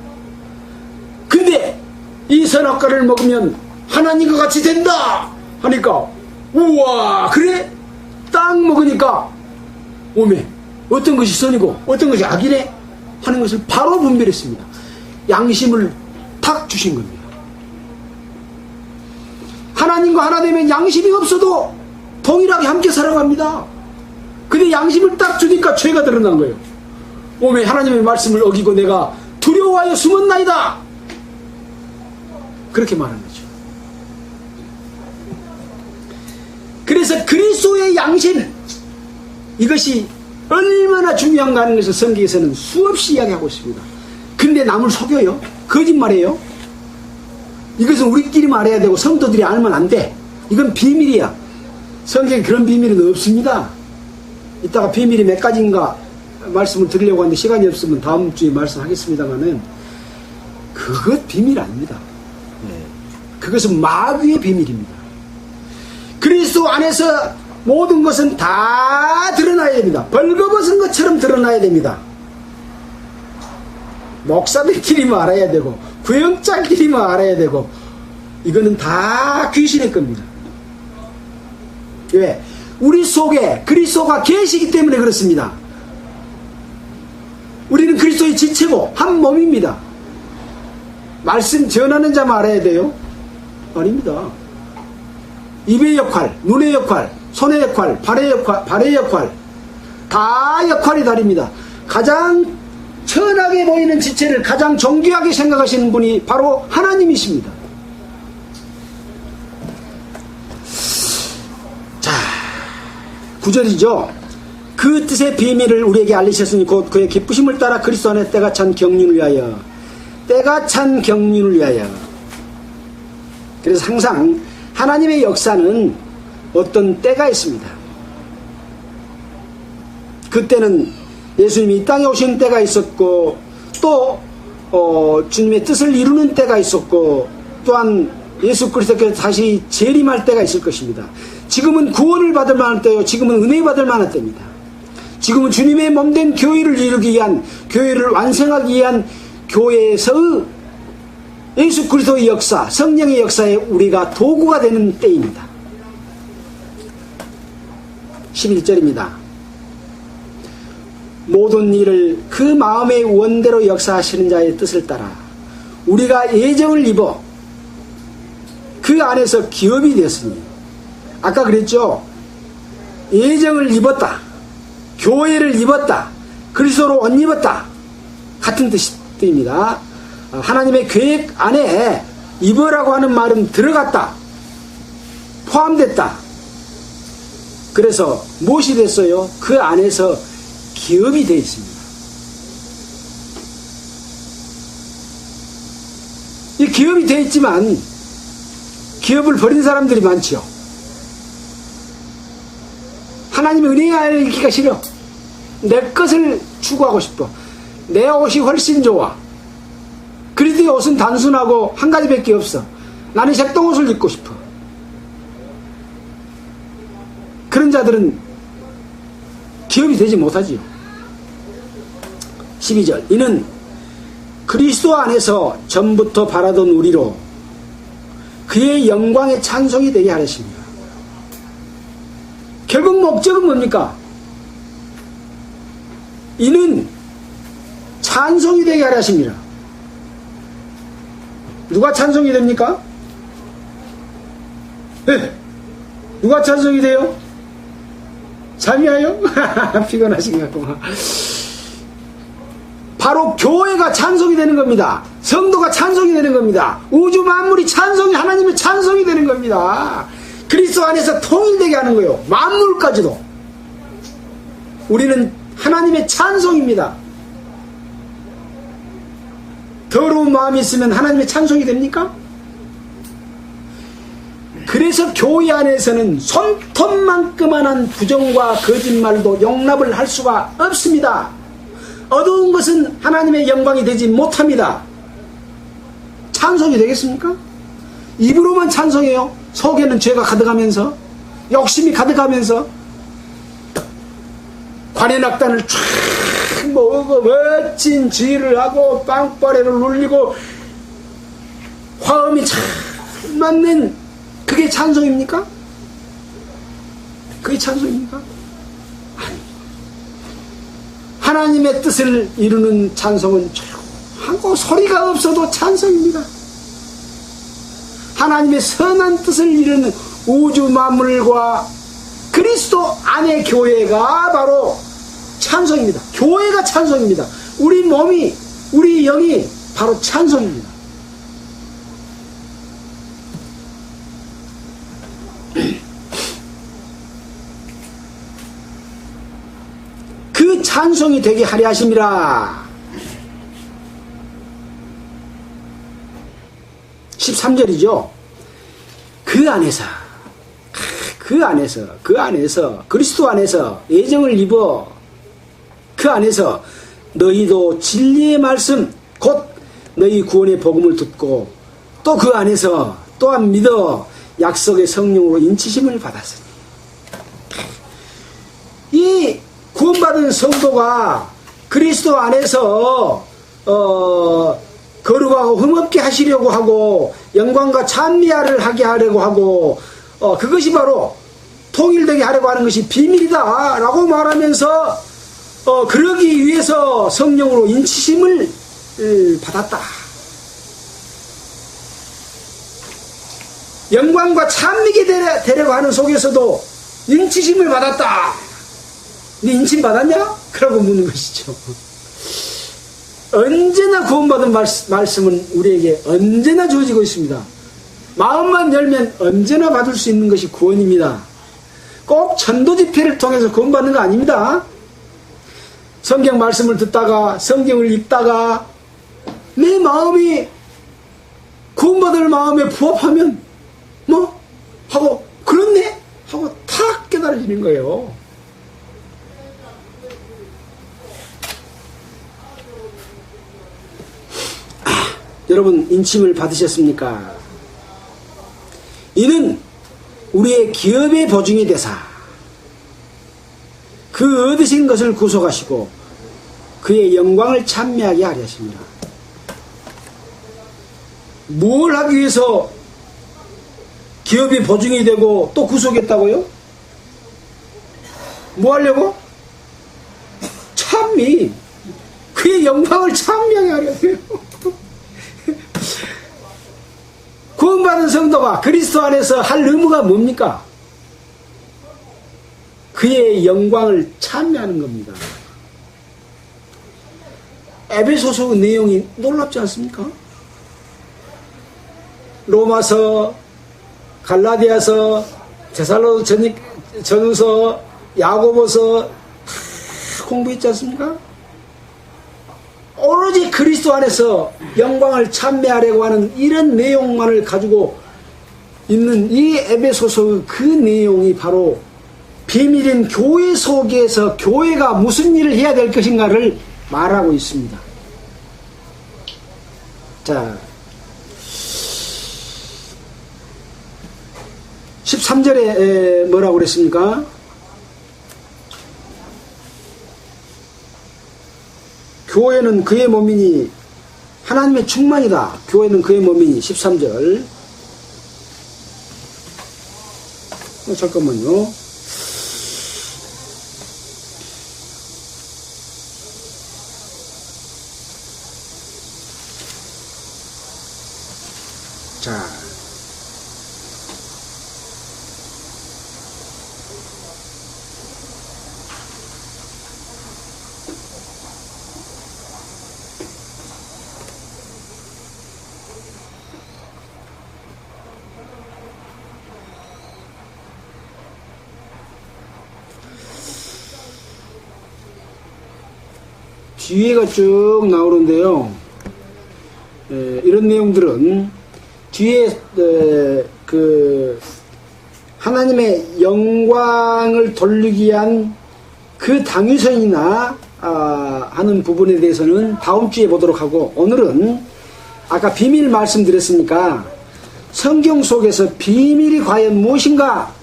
근데 이 선악과를 먹으면 하나님과 같이 된다 하니까 우와 그래? 딱 먹으니까 오메 어떤 것이 선이고 어떤 것이 악이네 하는 것을 바로 분별했습니다. 양심을 탁 주신 겁니다. 하나님과 하나 되면 양심이 없어도 동일하게 함께 살아갑니다. 근데 양심을 딱 주니까 죄가 드러난 거예요. 오메 하나님의 말씀을 어기고 내가 두려워하여 숨었나이다. 그렇게 말하는 거죠. 그래서 그리스도의 양심 이것이 얼마나 중요한가 하는 것을 성경에서는 수없이 이야기하고 있습니다. 근데 남을 속여요. 거짓말해요. 이것은 우리끼리만 알아야 되고 성도들이 알면 안 돼. 이건 비밀이야. 성경에 그런 비밀은 없습니다. 이따가 비밀이 몇 가지인가 말씀을 드리려고 하는데 시간이 없으면 다음 주에 말씀하겠습니다만은 그것 비밀 아닙니다. 그것은 마귀의 비밀입니다. 그리스도 안에서 모든 것은 다 드러나야 됩니다. 벌거벗은 것처럼 드러나야 됩니다. 목사들끼리만 알아야 되고 구역장끼리만 알아야 되고 이거는 다 귀신의 겁니다. 왜? 우리 속에 그리스도가 계시기 때문에 그렇습니다. 우리는 그리스도의 지체고 한 몸입니다. 말씀 전하는 자만 알아야 돼요? 아닙니다. 입의 역할, 눈의 역할, 손의 역할, 발의 역할 다 역할이 다릅니다. 가장 천하게 보이는 지체를 가장 존귀하게 생각하시는 분이 바로 하나님이십니다. 자, 9절이죠. 그 뜻의 비밀을 우리에게 알리셨으니 곧 그의 기쁘심을 따라 그리스도 안에 때가 찬 경륜을 위하여 때가 찬 경륜을 위하여. 그래서 항상 하나님의 역사는 어떤 때가 있습니다. 그때는 예수님이 이 땅에 오신 때가 있었고 또 주님의 뜻을 이루는 때가 있었고 또한 예수 그리스도께서 다시 재림할 때가 있을 것입니다. 지금은 구원을 받을 만한 때요, 지금은 은혜 받을 만한 때입니다. 지금은 주님의 몸된 교회를 이루기 위한, 교회를 완성하기 위한 교회에서의 예수 그리스도의 역사, 성령의 역사에 우리가 도구가 되는 때입니다. 11절입니다. 모든 일을 그 마음의 원대로 역사하시는 자의 뜻을 따라 우리가 예정을 입어 그 안에서 기업이 되었으니 아까 그랬죠. 예정을 입었다. 교회를 입었다. 그리스도로 옷 입었다. 같은 뜻입니다. 하나님의 계획 안에 입으라고 하는 말은 들어갔다. 포함됐다. 그래서 무엇이 됐어요? 그 안에서 기업이 되어 있습니다. 이 기업이 되어 있지만 기업을 버린 사람들이 많죠. 하나님의 은혜 안에 있기가 싫어. 내 것을 추구하고 싶어. 내 옷이 훨씬 좋아. 그리스도의 옷은 단순하고 한 가지밖에 없어. 나는 색동옷을 입고 싶어. 그런 자들은 기업이 되지 못하지요. 12절 이는 그리스도 안에서 전부터 바라던 우리로 그의 영광의 찬송이 되게 하셨습니다. 결국 목적은 뭡니까? 이는 찬송이 되게 하셨습니다. 누가 찬송이 됩니까? 네. 누가 찬송이 돼요? 잠이와요? 피곤하신 것 같구만. 바로 교회가 찬송이 되는 겁니다. 성도가 찬송이 되는 겁니다. 우주 만물이 찬송이, 하나님의 찬송이 되는 겁니다. 그리스도 안에서 통일되게 하는 거예요. 만물까지도. 우리는 하나님의 찬송입니다. 더러운 마음이 있으면 하나님의 찬송이 됩니까? 그래서 교회 안에서는 손톱만큼만한 부정과 거짓말도 용납을 할 수가 없습니다. 어두운 것은 하나님의 영광이 되지 못합니다. 찬송이 되겠습니까? 입으로만 찬송해요. 속에는 죄가 가득하면서, 욕심이 가득하면서, 관현악단을 쫙 모으고 멋진 지휘를 하고 빵빠레를 울리고 화음이 잘 맞는 그게 찬송입니까? 그게 찬송입니까? 아니. 하나님의 뜻을 이루는 찬송은 조용하고 소리가 없어도 찬송입니다. 하나님의 선한 뜻을 이루는 우주 만물과 그리스도 안의 교회가 바로 찬송입니다. 교회가 찬송입니다. 우리 몸이, 우리 영이 바로 찬송입니다. 그 찬송이 되게 하려 하심이라. 13절이죠. 그 안에서 그리스도 안에서 예정을 입어 그 안에서 너희도 진리의 말씀 곧 너희 구원의 복음을 듣고 또 그 안에서 또한 믿어 약속의 성령으로 인치심을 받았으니. 이 구원받은 성도가 그리스도 안에서 거룩하고 흠없게 하시려고 하고 영광과 찬미를 하게 하려고 하고 그것이 바로 통일되게 하려고 하는 것이 비밀이다 라고 말하면서 그러기 위해서 성령으로 인치심을 받았다. 영광과 찬미게 되려고 하는 속에서도 인치심을 받았다. 네 인침 받았냐? 그러고 묻는 것이죠. 언제나 구원받은 말씀은 우리에게 언제나 주어지고 있습니다. 마음만 열면 언제나 받을 수 있는 것이 구원입니다. 꼭 전도 집회를 통해서 구원받는 거 아닙니다. 성경 말씀을 듣다가 성경을 읽다가 내 마음이 구원받을 마음에 부합하면 뭐 하고 그렇네 하고 탁 깨달아지는 거예요. 여러분 인침을 받으셨습니까? 이는 우리의 기업의 보증이 되사 그 얻으신 것을 구속하시고 그의 영광을 찬미하게 하려 하십니다. 뭘 하기 위해서 기업이 보증이 되고 또 구속했다고요? 뭐 하려고? 찬미. 그의 영광을 찬미하게 하려 해요. 구원받은 성도가 그리스도 안에서 할 의무가 뭡니까? 그의 영광을 찬미하는 겁니다. 에베소서 내용이 놀랍지 않습니까? 로마서, 갈라디아서, 데살로니가전서, 야고보서 다 공부했지 않습니까? 오로지 그리스도 안에서 영광을 찬미하려고 하는 이런 내용만을 가지고 있는 이 에베소서의 그 내용이 바로 비밀인 교회 속에서 교회가 무슨 일을 해야 될 것인가를 말하고 있습니다. 자, 13절에 뭐라고 그랬습니까? 교회는 그의 몸이니 하나님의 충만이다. 교회는 그의 몸이니 13절. 잠깐만요. 자, 뒤에가 쭉 나오는데요. 이런 내용들은 뒤에 그 하나님의 영광을 돌리기 위한 그 당위성이나 하는 부분에 대해서는 다음 주에 보도록 하고, 오늘은 아까 비밀 말씀드렸으니까 성경 속에서 비밀이 과연 무엇인가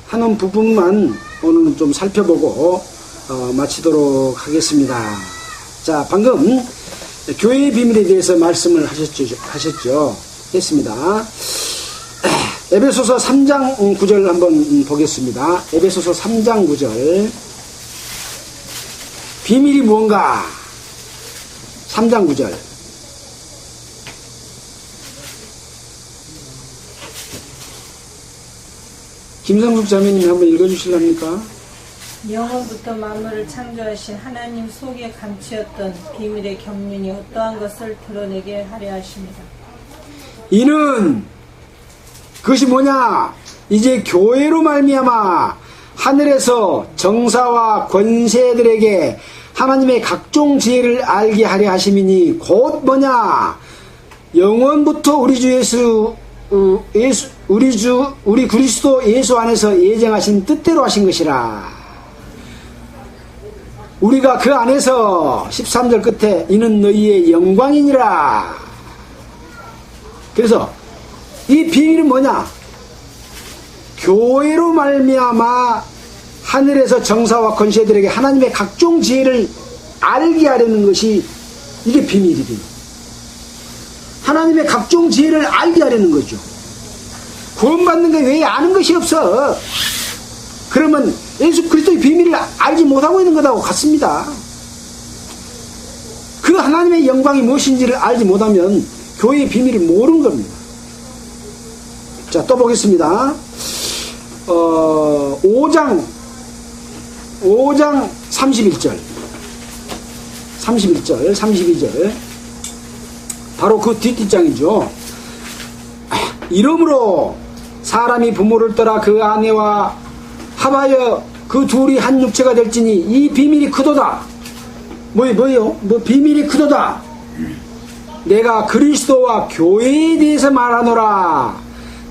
하는 부분만 오늘은 좀 살펴보고 마치도록 하겠습니다. 자, 방금 교회의 비밀에 대해서 말씀을 하셨죠. 했습니다. 에베소서 3장 9절 한번 보겠습니다. 에베소서 3장 9절. 비밀이 무언가? 3장 9절. 김성숙 자매님이 한번 읽어주실랍니까? 영원부터 만물을 창조하신 하나님 속에 감추었던 비밀의 경륜이 어떠한 것을 드러내게 하려 하십니다. 이는 그것이 뭐냐? 이제 교회로 말미암아 하늘에서 정사와 권세들에게 하나님의 각종 지혜를 알게 하려 하심이니 곧 뭐냐? 영원부터 우리 그리스도 예수 안에서 예정하신 뜻대로 하신 것이라. 우리가 그 안에서 13절 끝에 이는 너희의 영광이니라. 그래서 이 비밀은 뭐냐? 교회로 말미암아 하늘에서 정사와 권세들에게 하나님의 각종 지혜를 알게 하려는 것이 이게 비밀이거든요. 하나님의 각종 지혜를 알게 하려는 거죠. 구원받는 게 왜 아는 것이 없어? 그러면 예수 그리스도의 비밀을 알지 못하고 있는 것하고 같습니다. 그 하나님의 영광이 무엇인지를 알지 못하면 교회의 비밀을 모르는 겁니다. 자, 또 보겠습니다. 5장 31절 32절 바로 그 뒷장이죠. 이러므로 사람이 부모를 떠나 그 아내와 합하여 그 둘이 한 육체가 될지니 이 비밀이 크도다. 뭐예요? 비밀이 크도다. 내가 그리스도와 교회에 대해서 말하노라.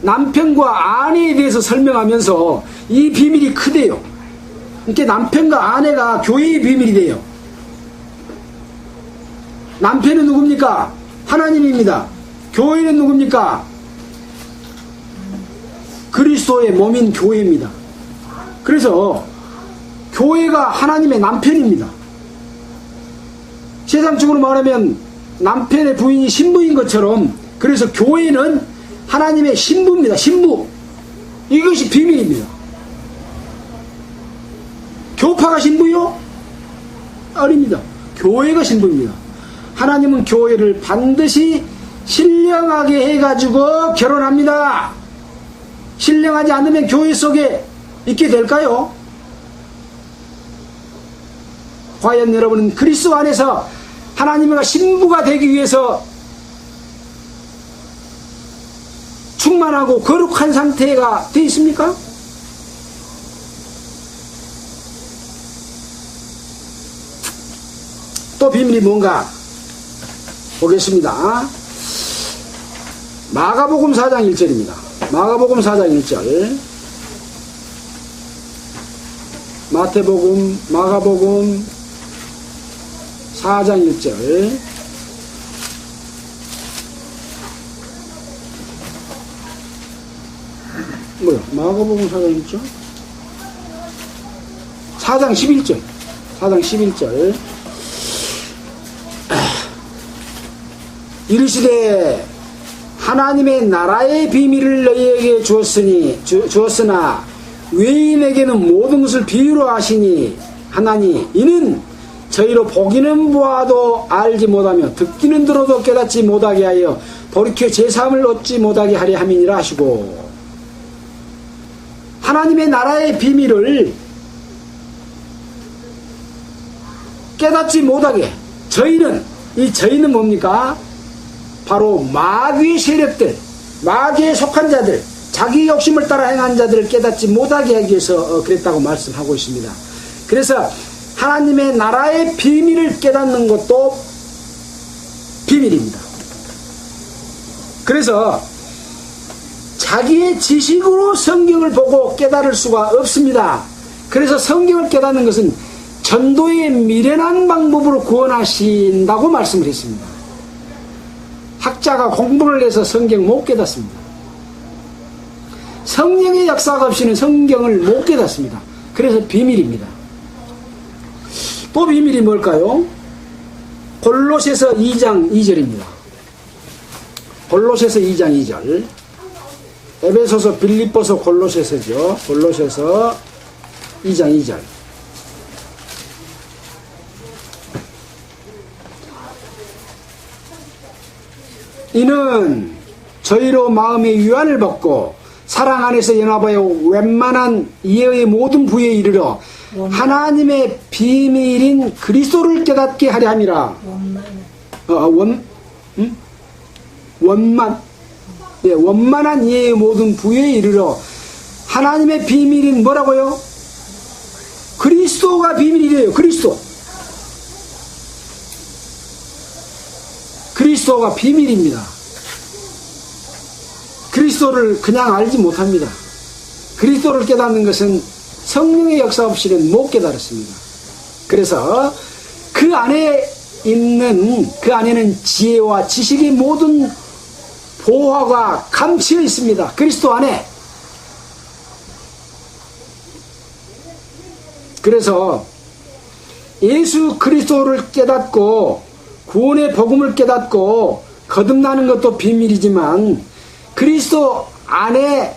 남편과 아내에 대해서 설명하면서 이 비밀이 크대요. 이렇게 남편과 아내가 교회의 비밀이 돼요. 남편은 누굽니까? 하나님입니다. 교회는 누굽니까? 그리스도의 몸인 교회입니다. 그래서 교회가 하나님의 남편입니다. 세상적으로 말하면 남편의 부인이 신부인 것처럼, 그래서 교회는 하나님의 신부입니다. 신부. 이것이 비밀입니다. 교파가 신부요? 아닙니다. 교회가 신부입니다. 하나님은 교회를 반드시 신령하게 해가지고 결혼합니다. 신령하지 않으면 교회 속에 있게 될까요? 과연 여러분은 그리스도 안에서 하나님과 신부가 되기 위해서 충만하고 거룩한 상태가 되어 있습니까? 또 비밀이 뭔가 보겠습니다. 마가복음 4장 1절입니다. 마가복음 4장 1절. 마태복음, 마가복음 4장 1절. 뭐야? 마가복음 4장 1절? 4장 11절. 4장 11절. 이르시되 하나님의 나라의 비밀을 너희에게 주었으나 외인에게는 모든 것을 비유로 하시니 이는 저희로 보기는 보아도 알지 못하며 듣기는 들어도 깨닫지 못하게 하여 돌이켜 제3을 얻지 못하게 하려 함이니라 하시고, 하나님의 나라의 비밀을 깨닫지 못하게, 저희는 뭡니까? 바로 마귀의 세력들, 마귀에 속한 자들, 자기 욕심을 따라 행한 자들을 깨닫지 못하게 하기 위해서 그랬다고 말씀하고 있습니다. 그래서 하나님의 나라의 비밀을 깨닫는 것도 비밀입니다. 그래서 자기의 지식으로 성경을 보고 깨달을 수가 없습니다. 그래서 성경을 깨닫는 것은 전도의 미련한 방법으로 구원하신다고 말씀을 했습니다. 학자가 공부를 해서 성경 못 깨닫습니다. 성령의 역사가 없이는 성경을 못 깨닫습니다. 그래서 비밀입니다. 또 비밀이 뭘까요? 골로새서 2장 2절입니다. 골로새서 2장 2절. 에베소서, 빌립보서, 골로새서죠. 골로새서 2장 2절. 이는 저희로 마음의 유한을 벗고 사랑 안에서 연합하여 웬만한 이해의 모든 부에 이르러 하나님의 비밀인 그리스도를 깨닫게 하려 함이라. 원만한 이해의 모든 부에 이르러 하나님의 비밀인 뭐라고요? 그리스도가 비밀이래요. 그리스도가 비밀입니다. 그리스도를 그냥 알지 못합니다. 그리스도를 깨닫는 것은 성령의 역사 없이는 못 깨달았습니다. 그래서 그 안에는 지혜와 지식의 모든 보화가 감추어 있습니다. 그리스도 안에. 그래서 예수 그리스도를 깨닫고 구원의 복음을 깨닫고 거듭나는 것도 비밀이지만 그리스도 안에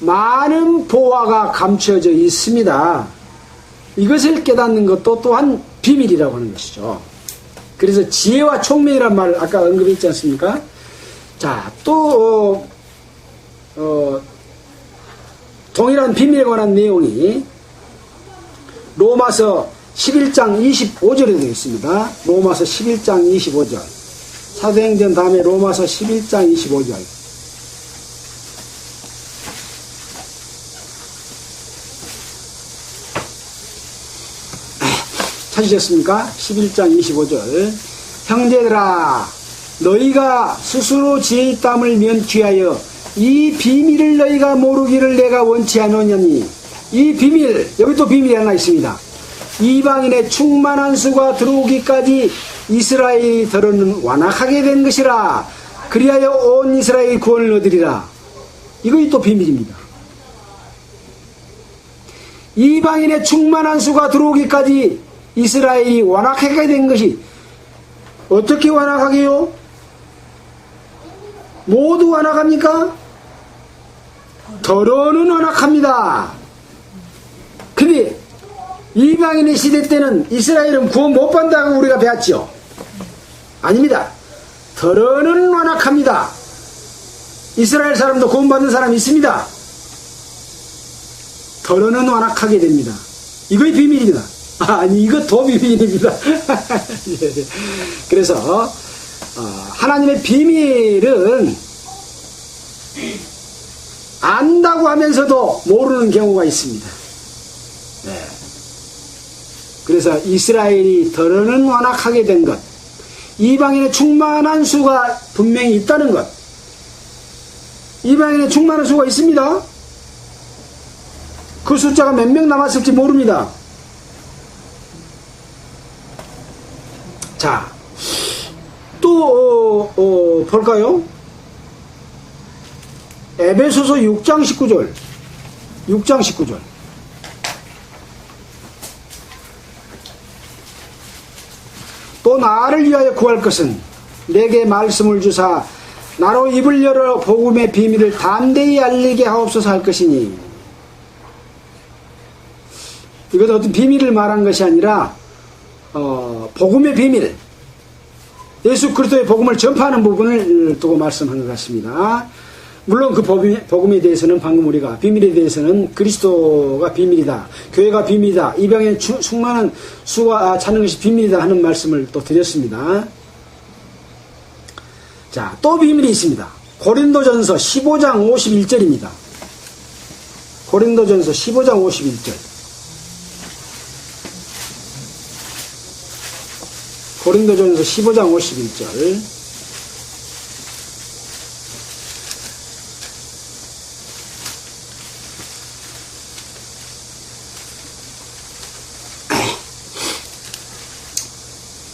많은 보화가 감춰져 있습니다. 이것을 깨닫는 것도 또한 비밀이라고 하는 것이죠. 그래서 지혜와 총명이란 말 아까 언급했지 않습니까? 자, 또 동일한 비밀에 관한 내용이 로마서 11장 25절에 되어 있습니다. 로마서 11장 25절. 사도행전 다음에 로마서 11장 25절. 찾으셨습니까? 11장 25절. 형제들아, 너희가 스스로 지혜의 땀을 면취하여 이 비밀을 너희가 모르기를 내가 원치 않으냐니. 이 비밀, 여기 또 비밀이 하나 있습니다. 이방인의 충만한 수가 들어오기까지 이스라엘이 더러는 완악하게 된 것이라. 그리하여 온 이스라엘이 구원을 얻으리라. 이것이 또 비밀입니다. 이방인의 충만한 수가 들어오기까지 이스라엘이 완악하게 된 것이 어떻게 완악하게요? 모두 완악합니까? 더러는 완악합니다. 근데 이방인의 시대 때는 이스라엘은 구원 못 받는다고 우리가 배웠죠? 아닙니다. 더러는 완악합니다. 이스라엘 사람도 구원 받는 사람이 있습니다. 더러는 완악하게 됩니다. 이거의 비밀입니다. 아니, 이것도 비밀입니다. 예. 그래서 하나님의 비밀은 안다고 하면서도 모르는 경우가 있습니다. 네. 그래서 이스라엘이 더러는 완악하게 된 것, 이방인의 충만한 수가 분명히 있다는 것, 이방인의 충만한 수가 있습니다. 그 숫자가 몇 명 남았을지 모릅니다. 자, 또 볼까요? 에베소서 6장 19절 6장 19절 또 나를 위하여 구할 것은 내게 말씀을 주사 나로 입을 열어 복음의 비밀을 담대히 알리게 하옵소서 할 것이니. 이것은 어떤 비밀을 말한 것이 아니라 복음의 비밀, 예수 그리스도의 복음을 전파하는 부분을 두고 말씀한 것 같습니다. 물론 그 복음에 대해서는 방금 우리가 비밀에 대해서는 그리스도가 비밀이다, 교회가 비밀이다, 이방의 충만한 수가 찾는 것이 비밀이다 하는 말씀을 또 드렸습니다. 자, 또 비밀이 있습니다. 고린도전서 15장 51절입니다. 고린도전서 15장 51절. 고린도전서 15장 51절.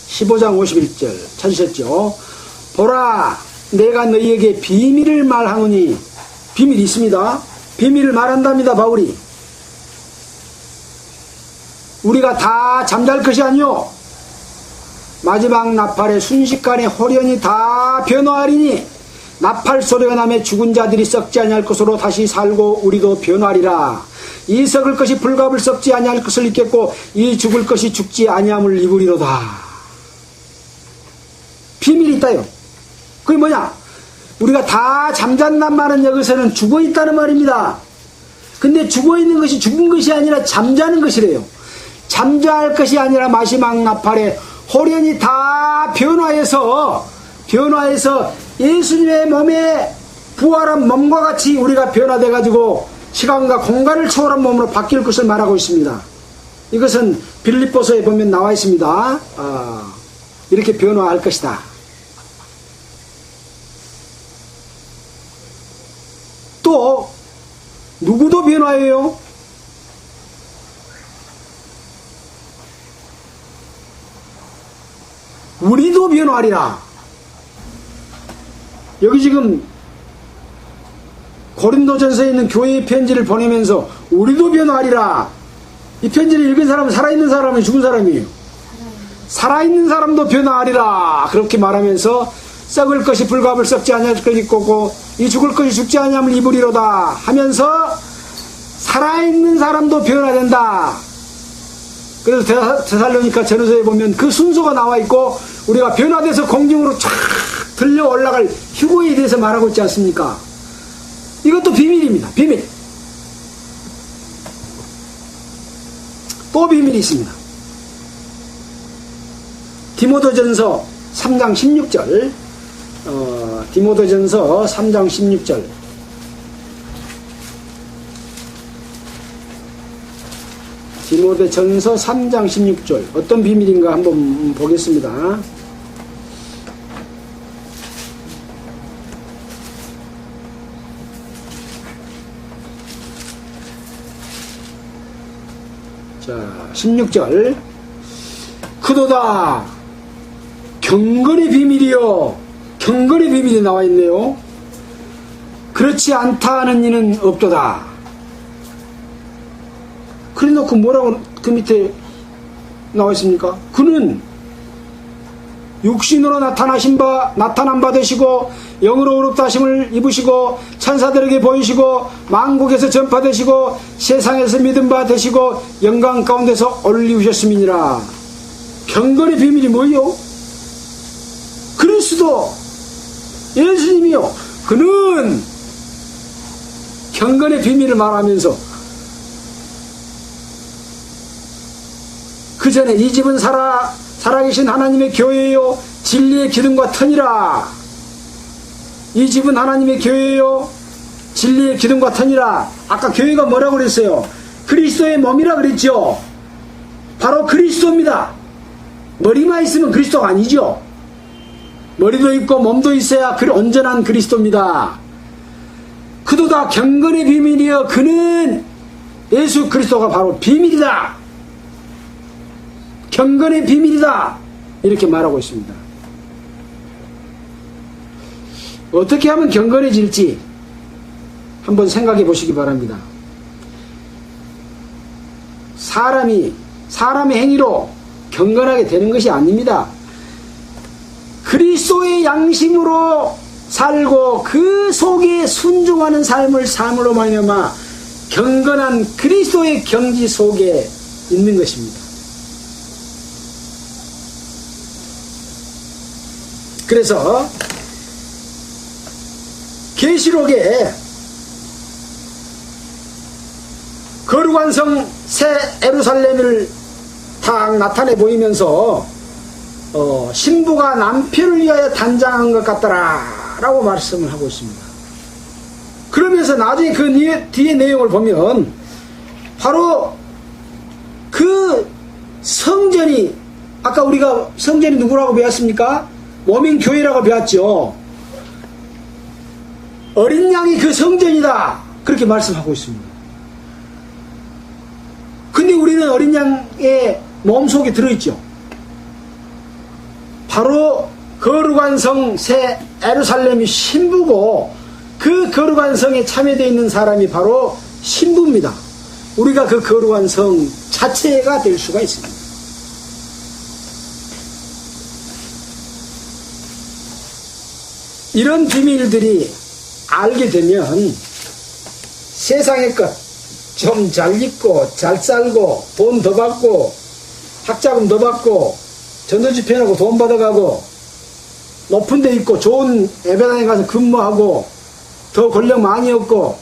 (15장 51절) 찾으셨죠? 보라, 내가 너희에게 비밀을 말하노니. 비밀이 있습니다. 비밀을 말한답니다. 바울이. 우리가 다 잠잘 것이 아니요 마지막 나팔의 순식간에 호련히 다 변화하리니 나팔 소리가 나며 죽은 자들이 썩지 아니할 것으로 다시 살고 우리도 변화하리라. 이 썩을 것이 불갑을 썩지 아니할 것을 입겠고 이 죽을 것이 죽지 아니함을 입으리로다. 비밀이 있다요. 그게 뭐냐? 우리가 다 잠잔단 말은 여기서는 죽어있다는 말입니다. 근데 죽어있는 것이 죽은 것이 아니라 잠자는 것이래요. 잠잘 것이 아니라 마지막 나팔에 호련히 다 변화해서 예수님의 몸에 부활한 몸과 같이 우리가 변화돼가지고 시간과 공간을 초월한 몸으로 바뀔 것을 말하고 있습니다. 이것은 빌립보서에 보면 나와 있습니다. 이렇게 변화할 것이다. 또 누구도 변화해요? 우리도 변화하리라. 여기 지금 고린도전서에 있는 교회의 편지를 보내면서 우리도 변화하리라. 이 편지를 읽은 사람은 살아있는 사람이 죽은 사람이에요. 살아있는 사람도 변화하리라. 그렇게 말하면서 썩을 것이 불갑을 썩지 아니할 것 입고 이 죽을 것이 죽지 아니함을 입으리로다 하면서 살아있는 사람도 변화된다. 그래서 데살로니가 전서에 보면 그 순서가 나와 있고 우리가 변화돼서 공중으로 쫙 들려 올라갈 휴거에 대해서 말하고 있지 않습니까? 이것도 비밀입니다. 비밀. 또 비밀이 있습니다. 디모데전서 3장 16절. 디모데전서 3장 16절. 디모데전서 3장 16절. 어떤 비밀인가 한번 보겠습니다. 자, 16절. 그도다 경건의 비밀이요. 경건의 비밀이 나와 있네요. 그렇지 않다 하는 이는 없도다. 그래 놓고 뭐라고 그 밑에 나와 있습니까? 그는 육신으로 나타난 바 되시고 영으로 의롭다 하심을 입으시고 천사들에게 보이시고 만국에서 전파되시고 세상에서 믿음 바 되시고 영광 가운데서 올리우셨음이니라. 경건의 비밀이 뭐요? 그리스도 예수님이요. 그는 경건의 비밀을 말하면서 그 전에 이 집은 살아계신 하나님의 교회요 진리의 기둥과 터니라. 이 집은 하나님의 교회요 진리의 기둥과 터니라. 아까 교회가 뭐라고 그랬어요? 그리스도의 몸이라 그랬죠. 바로 그리스도입니다. 머리만 있으면 그리스도가 아니죠. 머리도 있고 몸도 있어야 온전한 그리스도입니다. 그도 다 경건의 비밀이여 그는 예수 그리스도가 바로 비밀이다. 경건의 비밀이다. 이렇게 말하고 있습니다. 어떻게 하면 경건해질지 한번 생각해 보시기 바랍니다. 사람의 행위로 경건하게 되는 것이 아닙니다. 그리스도의 양심으로 살고 그 속에 순종하는 삶으로 말미암아 경건한 그리스도의 경지 속에 있는 것입니다. 그래서 계시록에 거룩한 성 새 예루살렘을 딱 나타내 보이면서 신부가 남편을 위하여 단장한 것 같더라 라고 말씀을 하고 있습니다. 그러면서 나중에 그 뒤에 내용을 보면 바로 그 성전이 아까 우리가 성전이 누구라고 배웠습니까? 몸인 교회라고 배웠죠. 어린 양이 그 성전이다 그렇게 말씀하고 있습니다. 근데 우리는 어린 양의 몸속에 들어있죠. 바로 거룩한 성 새 예루살렘이 신부고 그 거룩한 성에 참여되어 있는 사람이 바로 신부입니다. 우리가 그 거룩한 성 자체가 될 수가 있습니다. 이런 비밀들이 알게 되면 세상의 것 좀 잘 입고 잘 살고 돈 더 받고 학자금 더 받고 전도집회하고 돈 받아가고 높은 데 있고 좋은 예배당에 가서 근무하고 더 권력 많이 얻고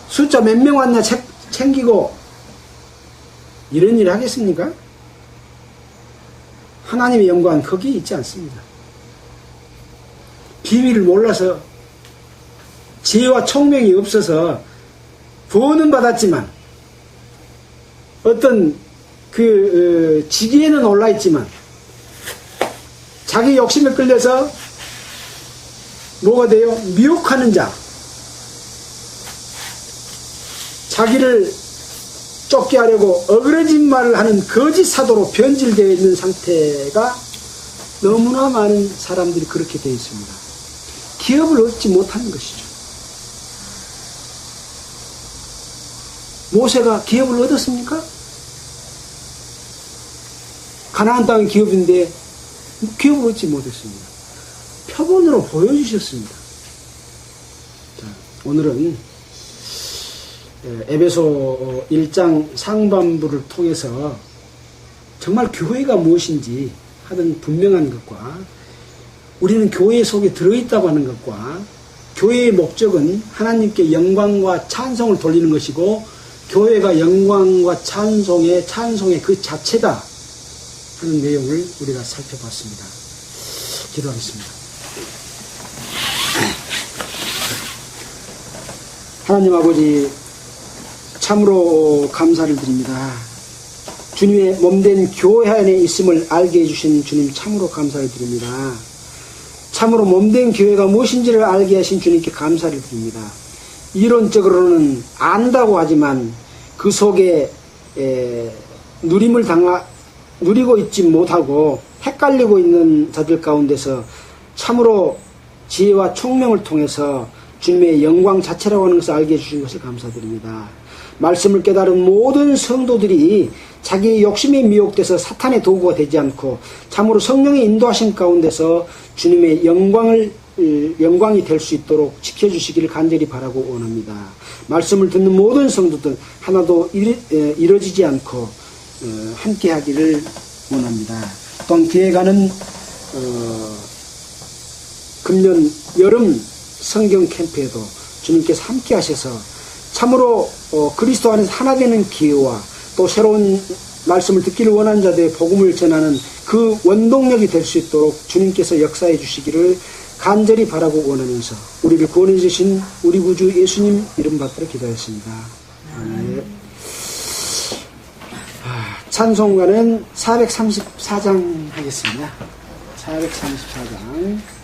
숫자 몇 명 왔냐 챙기고 이런 일을 하겠습니까? 하나님의 영광은 거기에 있지 않습니다. 비밀을 몰라서 지혜와 총명이 없어서 구원은 받았지만 어떤 지기에는 올라있지만 자기 욕심에 끌려서 뭐가 돼요? 미혹하는 자, 자기를 쫓게 하려고 어그러진 말을 하는 거짓 사도로 변질되어 있는 상태가 너무나 많은 사람들이 그렇게 되어 있습니다. 기업을 얻지 못하는 것이죠. 모세가 기업을 얻었습니까? 가나안 땅의 기업인데 기업을 얻지 못했습니다. 표본으로 보여주셨습니다. 자, 오늘은 에베소 1장 상반부를 통해서 정말 교회가 무엇인지 하는 분명한 것과 우리는 교회 속에 들어있다고 하는 것과 교회의 목적은 하나님께 영광과 찬송을 돌리는 것이고 교회가 영광과 찬송의 그 자체다 하는 내용을 우리가 살펴봤습니다. 기도하겠습니다. 하나님 아버지 참으로 감사를 드립니다. 주님의 몸된 교회 안에 있음을 알게 해주신 주님 참으로 감사를 드립니다. 참으로 몸된 교회가 무엇인지를 알게 하신 주님께 감사를 드립니다. 이론적으로는 안다고 하지만 그 속에 누리고 있지 못하고 헷갈리고 있는 자들 가운데서 참으로 지혜와 총명을 통해서 주님의 영광 자체라고 하는 것을 알게 해주신 것을 감사드립니다. 말씀을 깨달은 모든 성도들이 자기의 욕심에 미혹돼서 사탄의 도구가 되지 않고 참으로 성령의 인도하심 가운데서 주님의 영광이 될 수 있도록 지켜주시기를 간절히 바라고 원합니다. 말씀을 듣는 모든 성도들 하나도 이뤄지지 않고 함께 하기를 원합니다. 또한 기획하는 금년 여름 성경 캠프에도 주님께서 함께 하셔서 참으로 그리스도 안에서 하나 되는 기회와 또 새로운 말씀을 듣기를 원하는 자들의 복음을 전하는 그 원동력이 될 수 있도록 주님께서 역사해 주시기를 간절히 바라고 원하면서 우리를 구원해 주신 우리 구주 예수님 이름 받들어 기도했습니다. 아멘. 찬송가는 434장 하겠습니다. 434장.